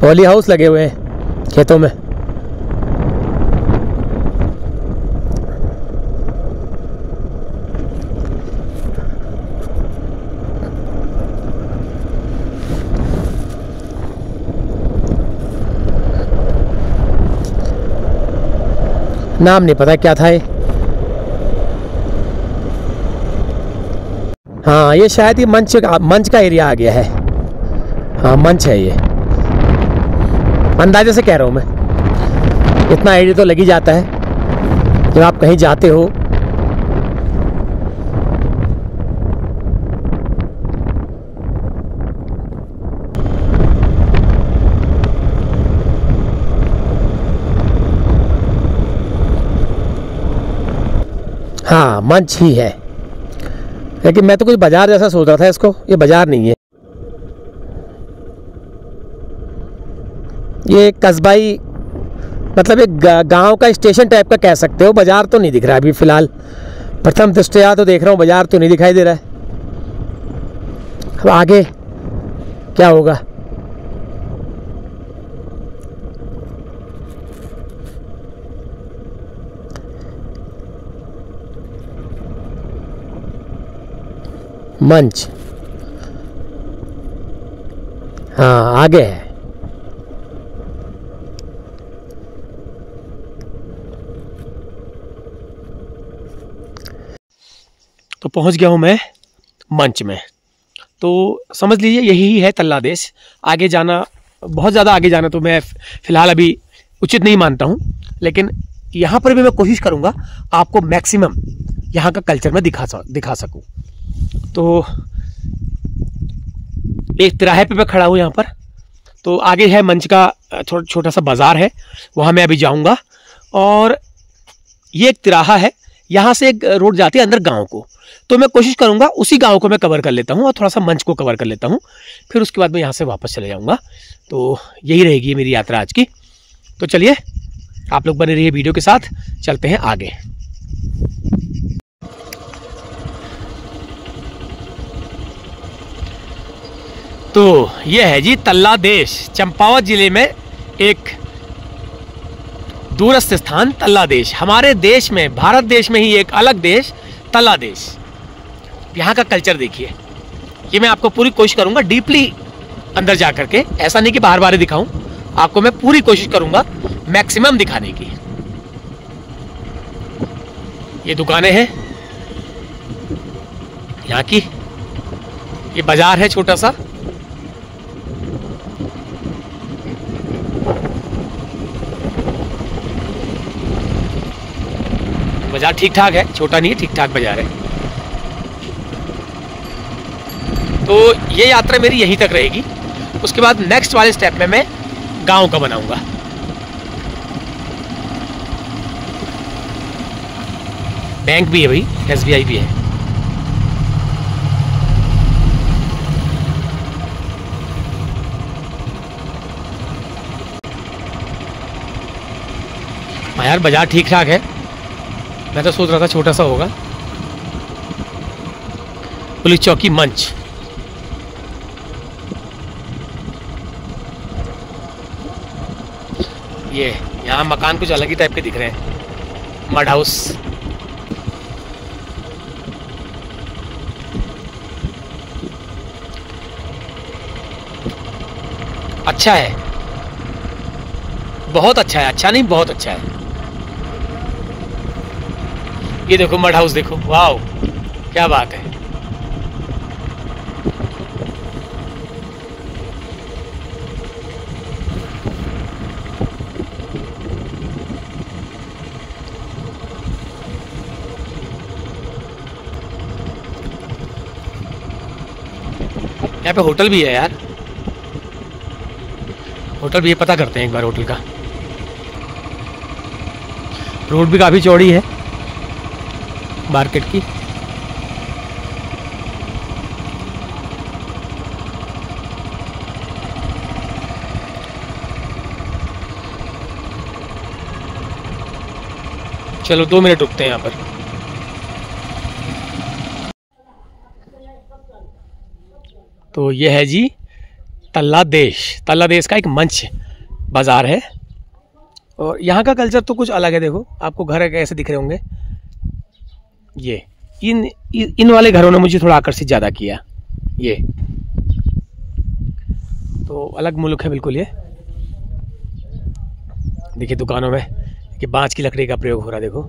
पॉली हाउस लगे हुए हैं खेतों में। नाम नहीं पता क्या था ये। हाँ, ये शायद ये मंच का एरिया आ गया है। हाँ, मंच है ये, अंदाजे से कह रहा हूँ मैं, इतना आइडिया तो लग ही जाता है जब आप कहीं जाते हो। हाँ, मंच ही है। लेकिन मैं तो कुछ बाजार जैसा सोच रहा था इसको, ये बाजार नहीं है, ये कस्बाई मतलब एक गांव का स्टेशन टाइप का कह सकते हो। बाजार तो नहीं दिख रहा अभी फ़िलहाल, प्रथम दृष्टया तो देख रहा हूँ, बाजार तो नहीं दिखाई दे रहा है। अब आगे क्या होगा? मंच, हाँ आगे है। तो पहुंच गया हूं मैं मंच में। तो समझ लीजिए यही है तल्ला देश। आगे जाना, बहुत ज़्यादा आगे जाना तो मैं फ़िलहाल अभी उचित नहीं मानता हूं, लेकिन यहाँ पर भी मैं कोशिश करूँगा आपको मैक्सिमम यहाँ का कल्चर में दिखा सकूँ। तो एक तिराहे पे मैं खड़ा हूँ यहाँ पर। तो आगे है मंच का छोटा सा बाज़ार है, वहाँ मैं अभी जाऊँगा। और ये एक तिराहा है, यहाँ से एक रोड जाती है अंदर गांव को। तो मैं कोशिश करूँगा उसी गांव को मैं कवर कर लेता हूँ और थोड़ा सा मंच को कवर कर लेता हूँ, फिर उसके बाद मैं यहाँ से वापस चले जाऊँगा। तो यही रहेगी मेरी यात्रा आज की। तो चलिए आप लोग बने रहिए वीडियो के साथ, चलते हैं आगे। तो ये है जी तल्ला देश, चंपावत जिले में एक दूरस्थ स्थान तल्ला देश। हमारे देश में, भारत देश में ही एक अलग देश तल्ला देश। यहाँ का कल्चर देखिए, ये मैं आपको पूरी कोशिश करूँगा डीपली अंदर जा करके, ऐसा नहीं कि बाहर बाहर दिखाऊं, आपको मैं पूरी कोशिश करूँगा मैक्सिमम दिखाने की। ये दुकानें हैं यहाँ की, ये बाजार है छोटा सा। बाजार ठीक ठाक है, छोटा नहीं है, ठीक ठाक बाजार है। तो ये यात्रा मेरी यहीं तक रहेगी। उसके बाद नेक्स्ट वाले स्टेप में मैं गांव का बनाऊंगा। बैंक भी है भाई, SBI भी है। हाँ यार, बाजार ठीक ठाक है, मैं तो सोच रहा था छोटा सा होगा। पुलिस चौकी मंच, ये यहाँ मकान कुछ अलग ही टाइप के दिख रहे हैं, मड हाउस। अच्छा है, बहुत अच्छा है, अच्छा नहीं बहुत अच्छा है। ये देखो मड हाउस, देखो वाओ क्या बात है। यहाँ पे होटल भी है यार, होटल भी है, पता करते हैं एक बार होटल का। रोड भी काफ़ी चौड़ी है मार्केट की। चलो 2 मिनट रुकते हैं यहाँ पर। तो ये है जी तल्ला देश। तल्ला देश का एक मंच बाज़ार है और यहाँ का कल्चर तो कुछ अलग है। देखो आपको घर कैसे दिख रहे होंगे, ये इन वाले घरों ने मुझे थोड़ा आकर्षित ज़्यादा किया। ये तो अलग मुल्क है बिल्कुल। ये देखिए दुकानों में कि बांस की लकड़ी का प्रयोग हो रहा है। देखो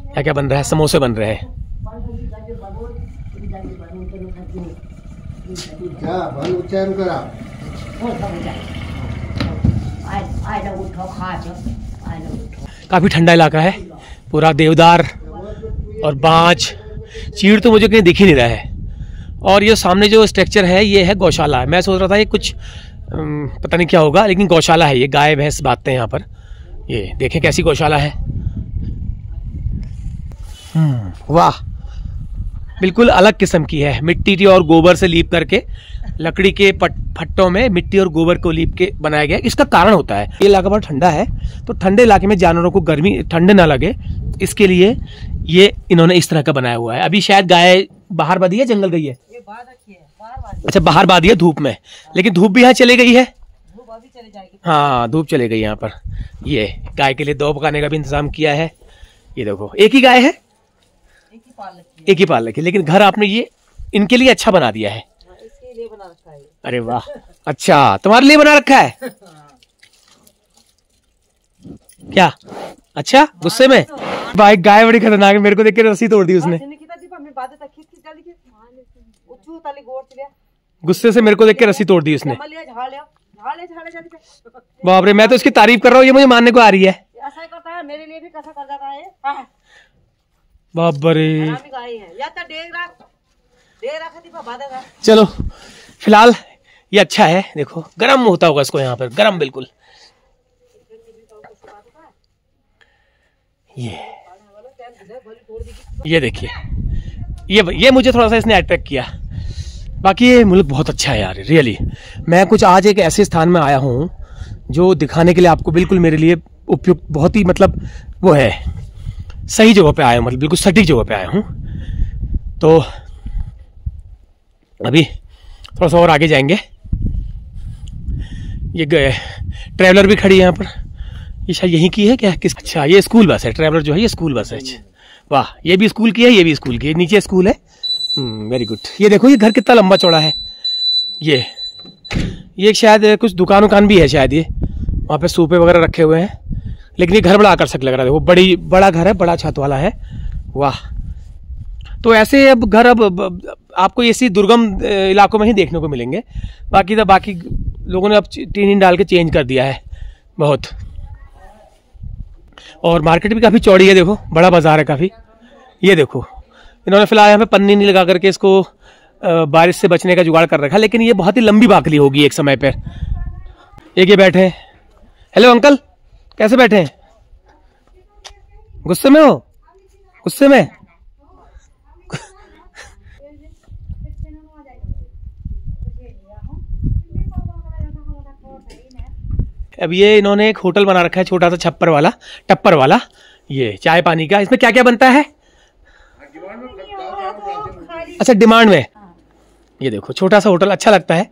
क्या क्या बन रहा है, समोसे बन रहे हैं। काफ़ी ठंडा इलाका है, पूरा देवदार और बांज, चीड़ तो मुझे कहीं दिख ही नहीं रहा है। और ये सामने जो स्ट्रक्चर है ये है गौशाला है। मैं सोच रहा था ये कुछ पता नहीं क्या होगा, लेकिन गौशाला है। ये गाय भैंस बांधते हैं यहाँ पर। ये देखें कैसी गौशाला है, वाह, बिल्कुल अलग किस्म की है। मिट्टी और गोबर से लीप करके, लकड़ी के फट्टों में मिट्टी और गोबर को लीप के बनाया गया। इसका कारण होता है, ये इलाका बहुत ठंडा है, तो ठंडे इलाके में जानवरों को गर्मी ठंड ना लगे, इसके लिए ये इन्होंने इस तरह का बनाया हुआ है। अभी शायद गाय बाहर बांधी है, जंगल गई है? अच्छा, बाहर बांधी है धूप में, लेकिन धूप भी यहाँ चली गई है। हाँ, धूप चली गई यहाँ पर। ये गाय के लिए दो पकाने का भी इंतजाम किया है। ये देखो, एक ही गाय है, एक ही पाल रखी, लेकिन घर आपने ये इनके लिए अच्छा बना दिया है। इसके लिए बना रखा है। अरे वाह, अच्छा तुम्हारे लिए बना रखा है क्या? अच्छा, गुस्से में भाई, गाय बड़ी खतरनाक है, मेरे को देख के रस्सी तोड़ दी उसने। गुस्से से मेरे को देख के रस्सी तोड़ दी उसने। बाप रे, मैं तो इसकी तारीफ कर रहा हूँ, ये मुझे मानने को आ रही है। ऐसा करता है, मेरे लिए भी कैसा कर जाता है। बाप रे, चलो फिलहाल ये अच्छा है। देखो, गर्म होता होगा इसको यहाँ पर, गर्म बिल्कुल। ये देखिए, ये मुझे थोड़ा सा इसने अट्रैक्ट किया। बाकी ये मुल्क बहुत अच्छा है यार, रियली। मैं कुछ आज एक ऐसे स्थान में आया हूँ जो दिखाने के लिए आपको बिल्कुल मेरे लिए उपयुक्त, बहुत ही मतलब वो है, सही जगह पे आया हूँ, मतलब बिल्कुल सटीक जगह पे आया हूँ। तो अभी थोड़ा सा और आगे जाएंगे। ये गए ट्रैवलर भी खड़ी है यहाँ पर, ये शायद यहीं की है क्या? किस? अच्छा, ये स्कूल बस है, ट्रैवलर जो है ये स्कूल बस है। वाह, ये भी स्कूल की है, ये भी स्कूल की है, नीचे स्कूल है। Very good. ये देखो, ये घर कितना लंबा चौड़ा है। ये शायद कुछ दुकान उकान भी है शायद, ये वहाँ पे सूपे वगैरह रखे हुए हैं, लेकिन ये घर बड़ा आकर्षक लग रहा है। देखो, बड़ा घर है, बड़ा छत वाला है। वाह, तो ऐसे अब घर अब आपको ऐसी दुर्गम इलाकों में ही देखने को मिलेंगे। बाकी लोगों ने अब टीन डाल के चेंज कर दिया है बहुत। और मार्केट भी काफ़ी चौड़ी है, देखो, बड़ा बाजार है काफ़ी। ये देखो, इन्होंने फिलहाल यहाँ पे पन्नी नहीं लगा करके इसको बारिश से बचने का जुगाड़ कर रखा है, लेकिन ये बहुत ही लंबी बाकली होगी एक समय पर। एक ये बैठे हैं। हेलो अंकल, कैसे बैठे हैं? गुस्से में हो? गुस्से में? अब ये इन्होंने एक होटल बना रखा है, छोटा सा टप्पर वाला। ये चाय पानी का, इसमें क्या क्या बनता है? अच्छा, डिमांड में। ये देखो, छोटा सा होटल, अच्छा लगता है।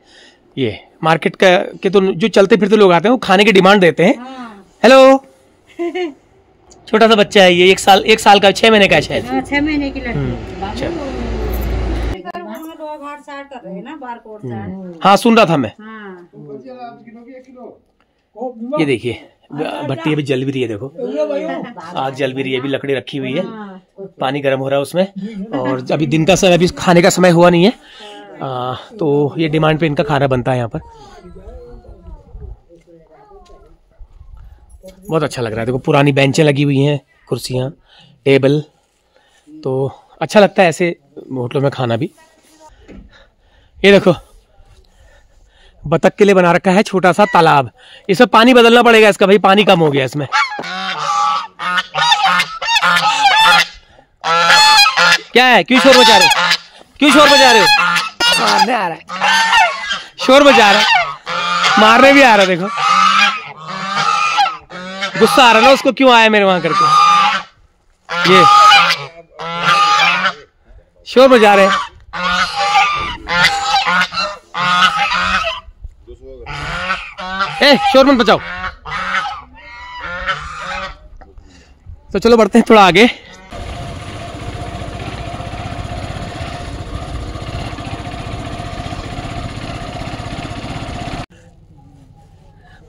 ये मार्केट के तो जो चलते फिरते लोग आते हैं वो खाने की डिमांड देते हैं। हेलो, छोटा सा बच्चा है ये, एक साल का, 6 महीने का है शायद। 6 महीने की लड़की। हाँ, सुन रहा था मैं। ये देखिए, भट्टी अभी जल भी रही है, देखो आग जल भी रही है, अभी लकड़ी रखी हुई है, पानी गर्म हो रहा है उसमें। और अभी दिन का समय, अभी खाने का समय हुआ नहीं है, तो ये डिमांड पे इनका खाना बनता है यहाँ पर। बहुत अच्छा लग रहा है। देखो, पुरानी बेंचें लगी हुई हैं, कुर्सियाँ, टेबल, तो अच्छा लगता है ऐसे होटलों में खाना भी। ये देखो, बतख के लिए बना रखा है छोटा सा तालाब। इसमें पानी बदलना पड़ेगा इसका, भाई पानी कम हो गया इसमें। क्या है? क्यों शोर मचा रहे हो? क्यों शोर मचा रहे हो? मारने आ रहा है, शोर मचा रहा है, मारने भी आ रहा है। देखो, गुस्सा आ रहा है ना उसको, क्यों आया मेरे वहां करके। ये शोर मचा रहे हैं। शोर मत बचाओ। तो चलो बढ़ते हैं थोड़ा आगे।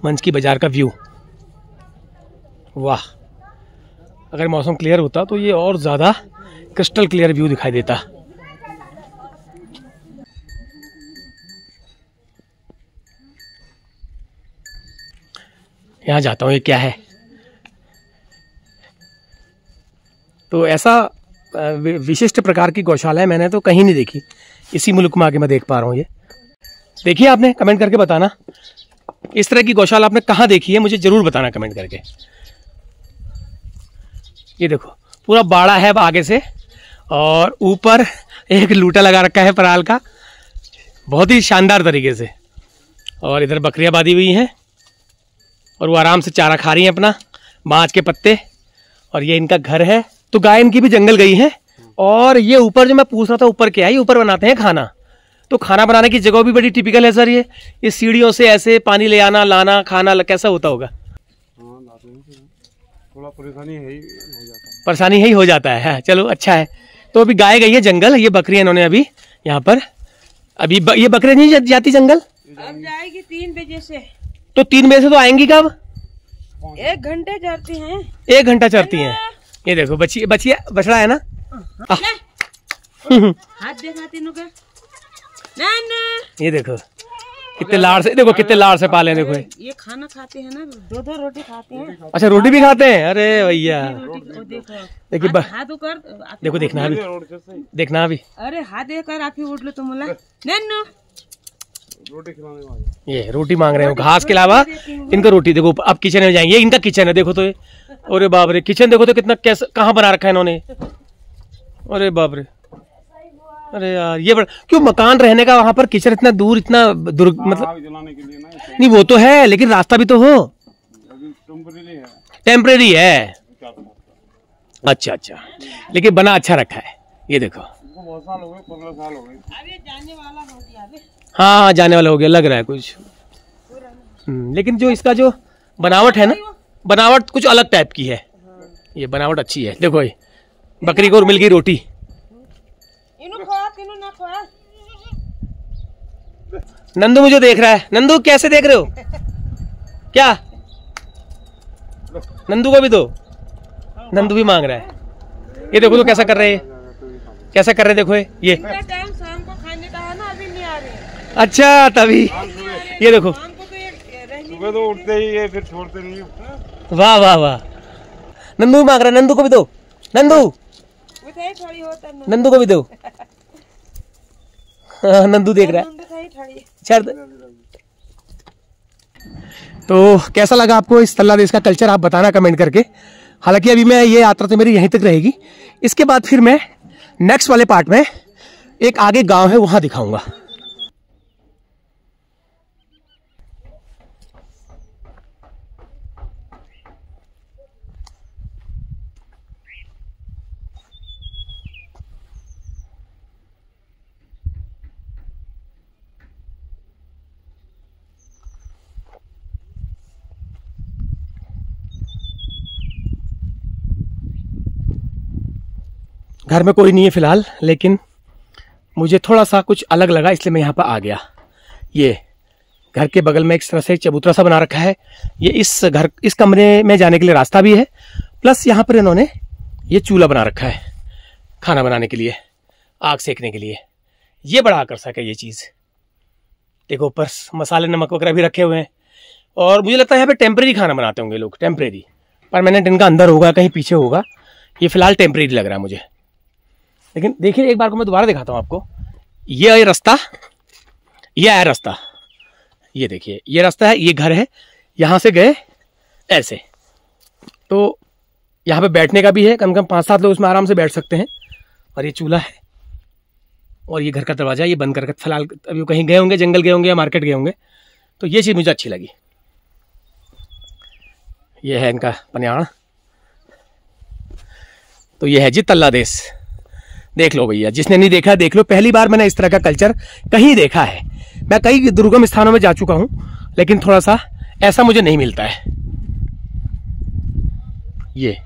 मंच की बाजार का व्यू, वाह, अगर मौसम क्लियर होता तो ये और ज्यादा क्रिस्टल क्लियर व्यू दिखाई देता। यहाँ जाता हूँ, ये क्या है? तो ऐसा विशिष्ट प्रकार की गौशाला है, मैंने तो कहीं नहीं देखी, इसी मुल्क में आके मैं देख पा रहा हूँ। ये देखिए आपने, कमेंट करके बताना इस तरह की गौशाला आपने कहाँ देखी है, मुझे जरूर बताना कमेंट करके। ये देखो, पूरा बाड़ा है आगे से, और ऊपर एक लूटा लगा रखा है पराल का, बहुत ही शानदार तरीके से। और इधर बकरियां बांधी हुई हैं और वो आराम से चारा खा रही हैं अपना, बाँच के पत्ते। और ये इनका घर है। तो गाय इनकी भी जंगल गई है। और ये ऊपर जो मैं पूछ रहा था, ऊपर क्या है, ये ऊपर बनाते हैं खाना। तो खाना बनाने की जगह भी बड़ी टिपिकल है सर। ये सीढ़ियों से ऐसे पानी ले आना, लाना, खाना कैसा होता होगा? थोड़ा परेशानी है ही हो जाता है। परेशानी ही हो जाता है। हाँ, चलो अच्छा है। तो अभी गाय गई है जंगल, ये बकरियां इन्होंने अभी यहाँ पर, अभी ये बकरियां नहीं जाती जंगल? अब जाएगी 3 बजे से। तो 3 बजे से तो आएंगी कब? 1 घंटे चढ़ती हैं। 1 घंटा चढ़ती हैं। ये देखो बचिया बछड़ा है ना। हाथ देखा तीनों का। ये देखो कितने लाड़ से, देखो कितने लाड़ से पाले। देखो ये खाना खाते हैं ना, 2-2 रोटी खाते हैं। अच्छा, रोटी भी खाते हैं? अरे भैया देखिए हाथ ऊपर देखो, देखना अभी, देखना अभी। अरे हाथ देकर आप ही उठ लो तुम। नन्नू रोटी खिलाने वाले ये रोटी मांग रहे हो, घास के अलावा इनको रोटी। देखो अब किचन में जाएंगे, ये इनका किचन है। देखो तो, अरे बाप रे, किचन देखो तो कितना, कैसा कहाँ बना रखा है इन्होंने। अरे बाप रे, अरे यार ये क्यों मकान रहने का वहां पर किचन इतना दूर, इतना दूर, मतलब जलाने के लिए ना। नहीं वो तो है, लेकिन रास्ता भी तो हो। टेम्परेरी है। अच्छा अच्छा, लेकिन बना अच्छा रखा है। ये देखो बहुत साल हो गए, 15 साल हो गए। अब ये जाने वाला हो गया। हाँ, जाने वाला हो गया लग रहा है कुछ। लेकिन जो इसका जो बनावट है ना, बनावट कुछ अलग टाइप की है। ये बनावट अच्छी है। देखो ये बकरी को मिल गई रोटी। नंदू मुझे देख रहा है। नंदू कैसे देख रहे हो? क्या नंदू को भी दो? नंदू भी मांग रहा है। ये देखो तो कैसा कर रहे हैं, कैसा कर रहे हैं। देखो ये टाइम शाम को खाने का है ना, अभी नहीं आ रहे। अच्छा तभी ये देखो, सुबह तो उठते ही ये फिर छोड़ते नहीं हो। वाह वाह वाह। नंदू भी मांग रहा है, नंदू को भी दो। नंदू नंदू को भी दो। नंदू देख रहा है। तो कैसा लगा आपको इस तल्ला देश का कल्चर, आप बताना कमेंट करके। हालांकि अभी मैं, ये यात्रा तो मेरी यहीं तक रहेगी। इसके बाद फिर मैं नेक्स्ट वाले पार्ट में एक आगे गांव है वहां दिखाऊंगा। घर में कोई नहीं है फिलहाल, लेकिन मुझे थोड़ा सा कुछ अलग लगा, इसलिए मैं यहाँ पर आ गया। ये घर के बगल में एक तरह से चबूतरा सा बना रखा है। ये इस कमरे में जाने के लिए रास्ता भी है, प्लस यहाँ पर इन्होंने ये चूल्हा बना रखा है खाना बनाने के लिए, आग सेकने के लिए। ये बड़ा आकर्षक है ये चीज़। देखो ऊपर मसाले नमक वगैरह भी रखे हुए हैं। और मुझे लगता है यहाँ पे टेम्परेरी खाना बनाते होंगे लोग, टेम्परेरी। परमानेंट इनका अंदर होगा, कहीं पीछे होगा। ये फिलहाल टेम्परेरी लग रहा है मुझे। लेकिन देखिए एक बार को मैं दोबारा दिखाता हूँ आपको। ये रास्ता, ये है रास्ता, ये देखिए ये रास्ता है, ये घर है। यहाँ से गए ऐसे, तो यहाँ पे बैठने का भी है, कम से कम 5-7 लोग उसमें आराम से बैठ सकते हैं। और ये चूल्हा है और ये घर का दरवाजा, ये बंद करके फिलहाल अभी कहीं गए होंगे, जंगल गए होंगे या मार्केट गए होंगे। तो ये चीज़ मुझे अच्छी लगी। ये है इनका पन्याण। तो ये है जी तल्ला देश। देख लो भैया, जिसने नहीं देखा देख लो। पहली बार मैंने इस तरह का कल्चर कहीं देखा है। मैं कई दुर्गम स्थानों में जा चुका हूं, लेकिन थोड़ा सा ऐसा मुझे नहीं मिलता है। ये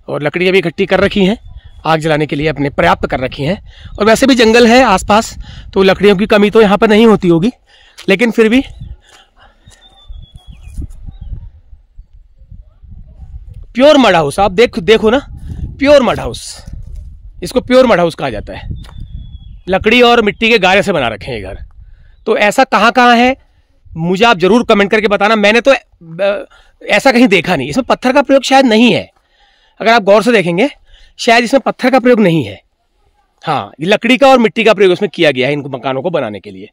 और लकड़ियां भी इकट्ठी कर रखी हैं आग जलाने के लिए, अपने पर्याप्त कर रखी हैं। और वैसे भी जंगल है आसपास, तो लकड़ियों की कमी तो यहाँ पर नहीं होती होगी, लेकिन फिर भी प्योर मड हाउस। आप देखो ना, प्योर मड हाउस, इसको प्योर मड हाउस कहा जाता है। लकड़ी और मिट्टी के गारे से बना रखे हैं ये घर। तो ऐसा कहाँ कहाँ है मुझे आप जरूर कमेंट करके बताना। मैंने तो ऐसा कहीं देखा नहीं। इसमें पत्थर का प्रयोग शायद नहीं है, अगर आप गौर से देखेंगे शायद इसमें पत्थर का प्रयोग नहीं है। हाँ, लकड़ी का और मिट्टी का प्रयोग इसमें किया गया है इनको मकानों को बनाने के लिए।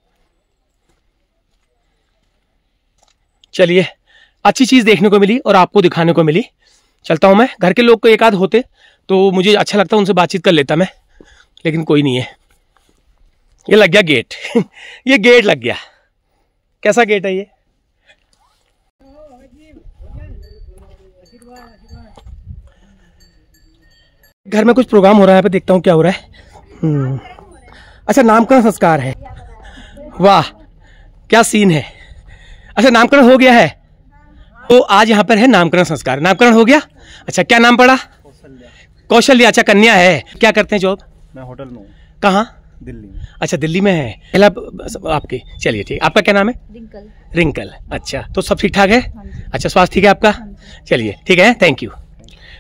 चलिए, अच्छी चीज देखने को मिली और आपको दिखाने को मिली। चलता हूं मैं। घर के लोग को एक आध होते तो मुझे अच्छा लगता उनसे बातचीत कर लेता मैं, लेकिन कोई नहीं है। ये लग गया गेट ये गेट लग गया। कैसा गेट है ये? घर में कुछ प्रोग्राम हो रहा है, पे देखता हूँ क्या हो रहा है। अच्छा, नामकरण संस्कार है। वाह क्या सीन है। अच्छा, नामकरण हो गया है, तो आज यहाँ पर है नामकरण संस्कार। नामकरण हो गया। अच्छा, क्या नाम पड़ा? कौशल्या। अच्छा, कन्या है। क्या करते हैं जॉब? मैं होटल में हूँ। कहाँ? दिल्ली में। अच्छा, दिल्ली में है। पहला आपके, चलिए ठीक। आपका क्या नाम है? रिंकल। रिंकल। अच्छा, तो सब ठीक ठाक है? अच्छा, स्वास्थ्य ठीक है आपका? चलिए ठीक है, थैंक यू।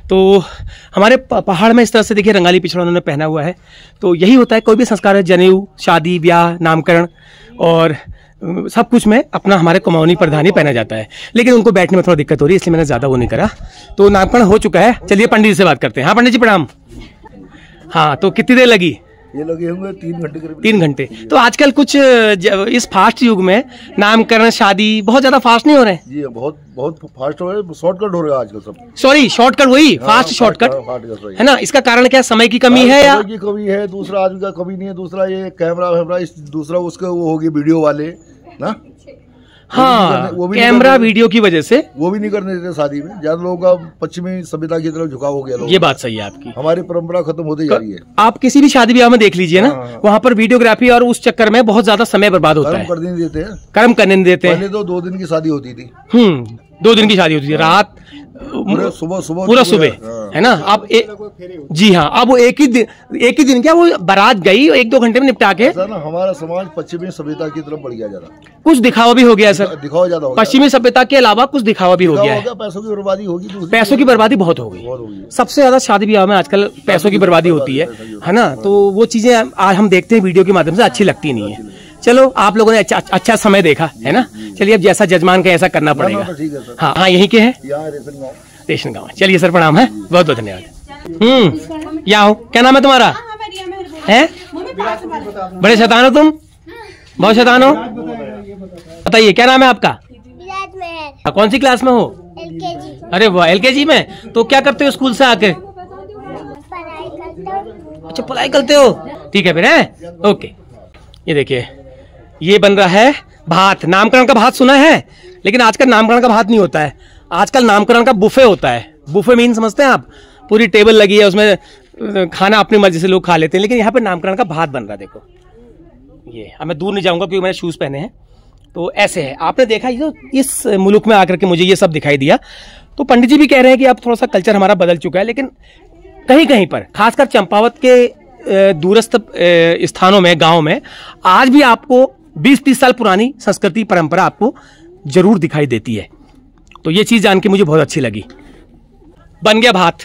तो हमारे पहाड़ में इस तरह से देखिए रंगाली पिछड़ा उन्होंने पहना हुआ है। तो यही होता है, कोई भी संस्कार है, जनेऊ, शादी ब्याह, नामकरण और सब कुछ में अपना हमारे कुमाऊनी प्रधानी पहना जाता है। लेकिन उनको बैठने में थोड़ा दिक्कत हो रही है, इसलिए मैंने ज़्यादा वो नहीं करा। तो नामकरण हो चुका है। चलिए पंडित जी से बात करते हैं। हाँ पंडित जी प्रणाम। हाँ, तो कितनी देर लगी? ये लगे होंगे 3 घंटे करीब। 3 घंटे। तो आजकल कुछ इस फास्ट युग में नामकरण शादी बहुत ज्यादा फास्ट नहीं हो रहे हैं? जी बहुत बहुत फास्ट हो रहा है, शॉर्टकट हो रहा है आजकल सब। सॉरी, शॉर्टकट, वही फास्ट शॉर्टकट है ना। इसका कारण क्या, समय की कमी है या? समय की कमी है, दूसरा आदमी का कमी नहीं है, दूसरा ये कैमरा इस दूसरा उसके वो होगी वीडियो वाले ना। हाँ, कैमरा वीडियो की वजह से वो भी नहीं करने देते शादी में। ज्यादा लोगों का पश्चिमी सभ्यता की तरफ झुकाव हो गया। ये बात सही है आपकी। हमारी परंपरा खत्म होती जा रही है। आप किसी भी शादी ब्याह में देख लीजिए ना, वहाँ पर वीडियोग्राफी और उस चक्कर में बहुत ज्यादा समय बर्बाद होता है। कर्म करने नहीं देते हैं। कर्म करने नहीं देते हैं। पहले तो 2 दिन की शादी होती थी। 2 दिन की शादी होती थी, रात पूरा सुबह पूरा सुबह, है ना। अब जी हाँ, अब वो एक ही दिन क्या, वो बारात गई 1-2 घंटे में निपटा के। ना हमारा समाज पश्चिमी सभ्यता की तरफ बढ़ गया ज्यादा। कुछ दिखावा भी हो गया सर, दिखावा ज्यादा हो गया। पश्चिमी सभ्यता के अलावा कुछ दिखावा भी हो गया है। पैसों की बर्बादी होगी, पैसों की बर्बादी बहुत हो गई। सबसे ज्यादा शादी ब्याह में आजकल पैसों की बर्बादी होती है ना। तो वो चीजें आज हम देखते हैं वीडियो के माध्यम से, अच्छी लगती नहीं है। चलो, आप लोगों ने अच्छा समय देखा है ना। चलिए, अब जैसा जजमान का ऐसा करना पड़ेगा। हाँ हाँ, यहीं के हैं, रेशन गाँव। चलिए सर प्रणाम है, बहुत बहुत धन्यवाद। यहाँ हो, क्या नाम है तुम्हारा? है बड़े शैतान हो तुम, बहुत शैतान हो। बताइए क्या नाम है आपका? कौन सी क्लास में हो? LKG। अरे वाह, LKG में। तो क्या करते हो स्कूल से आके? अच्छा, पढ़ाई करते हो, ठीक है फिर है, ओके। ये देखिए, ये बन रहा है भात। नामकरण का भात सुना है, लेकिन आजकल नामकरण का भात नहीं होता है। आजकल नामकरण का बुफे होता है। बुफे मीन समझते हैं आप? पूरी टेबल लगी है, उसमें खाना अपनी मर्जी से लोग खा लेते हैं। लेकिन यहाँ पे नामकरण का भात बन रहा है। देखो ये, अब मैं दूर नहीं जाऊंगा क्योंकि मैंने शूज पहने हैं। तो ऐसे है, आपने देखा ये तो, इस मुल्क में आकर के मुझे ये सब दिखाई दिया। तो पंडित जी भी कह रहे हैं कि अब थोड़ा सा कल्चर हमारा बदल चुका है, लेकिन कहीं कहीं पर, खासकर चंपावत के दूरस्थ स्थानों में, गाँव में, आज भी आपको 20-30 साल पुरानी संस्कृति परंपरा आपको जरूर दिखाई देती है। तो ये चीज जान के मुझे बहुत अच्छी लगी। बन गया भात,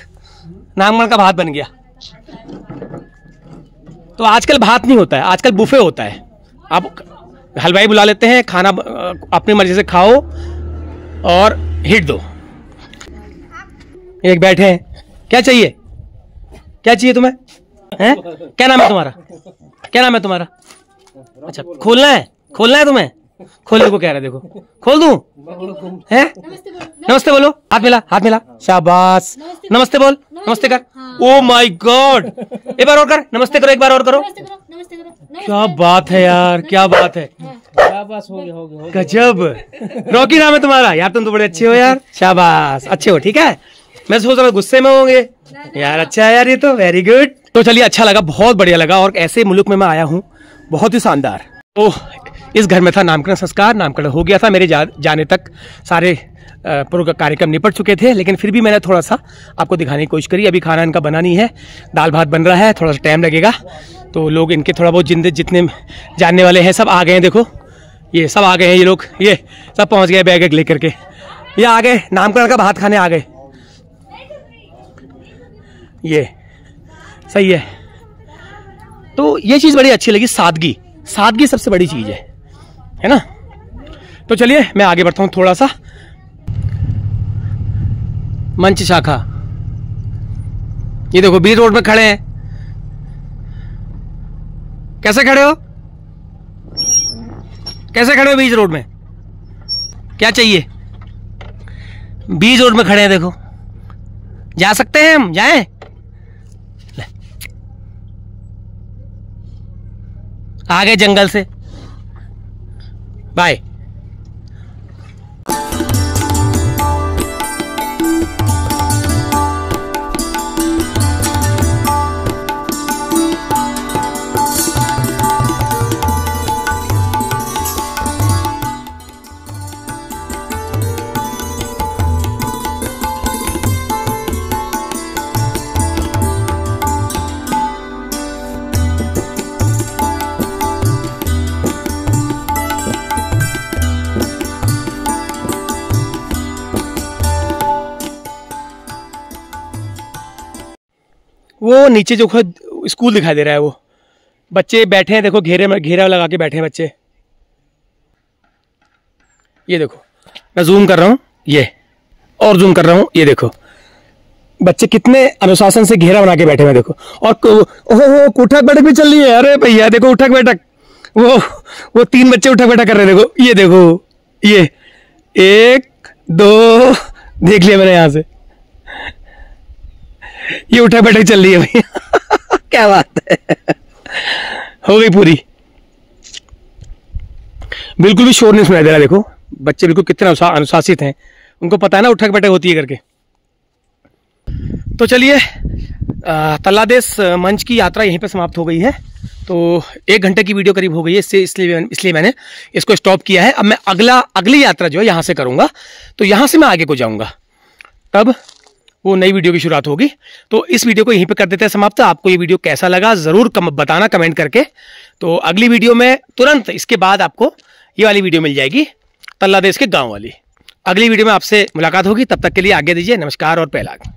नामकरण का भात बन गया। तो आजकल भात नहीं होता है, आजकल बुफे होता है। आप हलवाई बुला लेते हैं, खाना अपनी मर्जी से खाओ और हिट दो। एक बैठे हैं, क्या चाहिए, क्या चाहिए तुम्हें? हैं? क्या नाम है तुम्हारा? क्या नाम है तुम्हारा? अच्छा, खोलना है तुम्हें? खोलने को कह रहा है, देखो खोल दूं? हैं? नमस्ते बोलो, हाथ मिला, शाबाश। नमस्ते बोल, नमस्ते कर। ओ माय गॉड, एक बार और कर, नमस्ते करो, एक बार और करो। क्या बात है यार, क्या बात है, शाबाश, हो गया। गजब। रॉकी नाम है तुम्हारा? यार तुम तो बड़े अच्छे हो यार, शाबाश, अच्छे हो, ठीक है। मैं सोच रहा गुस्से में होंगे यार। अच्छा है यार, ये तो वेरी गुड। तो चलिए, अच्छा लगा, बहुत बढ़िया लगा। और ऐसे मुल्क में मैं आया हूँ, बहुत ही शानदार। तो इस घर में था नामकरण संस्कार, नामकरण हो गया था। मेरे जाने तक सारे पूर्व कार्यक्रम निपट चुके थे, लेकिन फिर भी मैंने थोड़ा सा आपको दिखाने की कोशिश करी। अभी खाना इनका बना नहीं है, दाल भात बन रहा है, थोड़ा सा टाइम लगेगा। तो लोग इनके थोड़ा बहुत जितने जानने वाले हैं सब आ गए हैं। देखो ये सब आ गए हैं, ये लोग, ये सब पहुंच गए बैग लेकर के, ये आ गए नामकरण का भात खाने आ गए। ये सही है। तो ये चीज़ बड़ी अच्छी लगी, सादगी सबसे बड़ी चीज़ है ना। तो चलिए मैं आगे बढ़ता हूँ थोड़ा सा। मंच शाखा, ये देखो बीच रोड में खड़े हैं। कैसे खड़े हो बीच रोड में? क्या चाहिए? बीच रोड में खड़े हैं, देखो। जा सकते हैं हम, जाएं? आ गए जंगल से। बाय। वो नीचे जो स्कूल दिखाई दे रहा है, वो बच्चे बैठे हैं, देखो घेरे में घेरा लगा के बैठे हैं बच्चे। ये देखो, मैं जूम कर रहा हूँ, ये और जूम कर रहा हूँ, ये देखो बच्चे कितने अनुशासन से घेरा बना के बैठे हुए, देखो। और उठक बैठक भी चल रही है। अरे भैया देखो, उठक बैठक, वो 3 बच्चे उठक बैठक कर रहे हैं, देखो ये देखो, ये 1 2 देख लिया मैंने यहाँ से, ये उठक बैठक चल रही है भैया। क्या बात है, हो गई पूरी। बिल्कुल भी शोर नहीं सुनाई दे रहा, देखो बच्चे बिल्कुल कितने अनुशासित हैं, उनको पता है ना उठक बैठक होती है करके। तो चलिए, तल्लादेश मंच की यात्रा यहीं पे समाप्त हो गई है। तो 1 घंटे की वीडियो करीब हो गई है, इसलिए मैंने इसको स्टॉप किया है। अब मैं अगली यात्रा जो है यहाँ से करूँगा, तो यहाँ से मैं आगे को जाऊँगा, तब वो नई वीडियो की शुरुआत होगी। तो इस वीडियो को यहीं पे कर देते हैं समाप्त। आपको ये वीडियो कैसा लगा ज़रूर बताना कमेंट करके। तो अगली वीडियो में तुरंत इसके बाद आपको ये वाली वीडियो मिल जाएगी, तल्लादेश के गाँव वाली। अगली वीडियो में आपसे मुलाकात होगी, तब तक के लिए आज्ञा दीजिए। नमस्कार और पहलाग।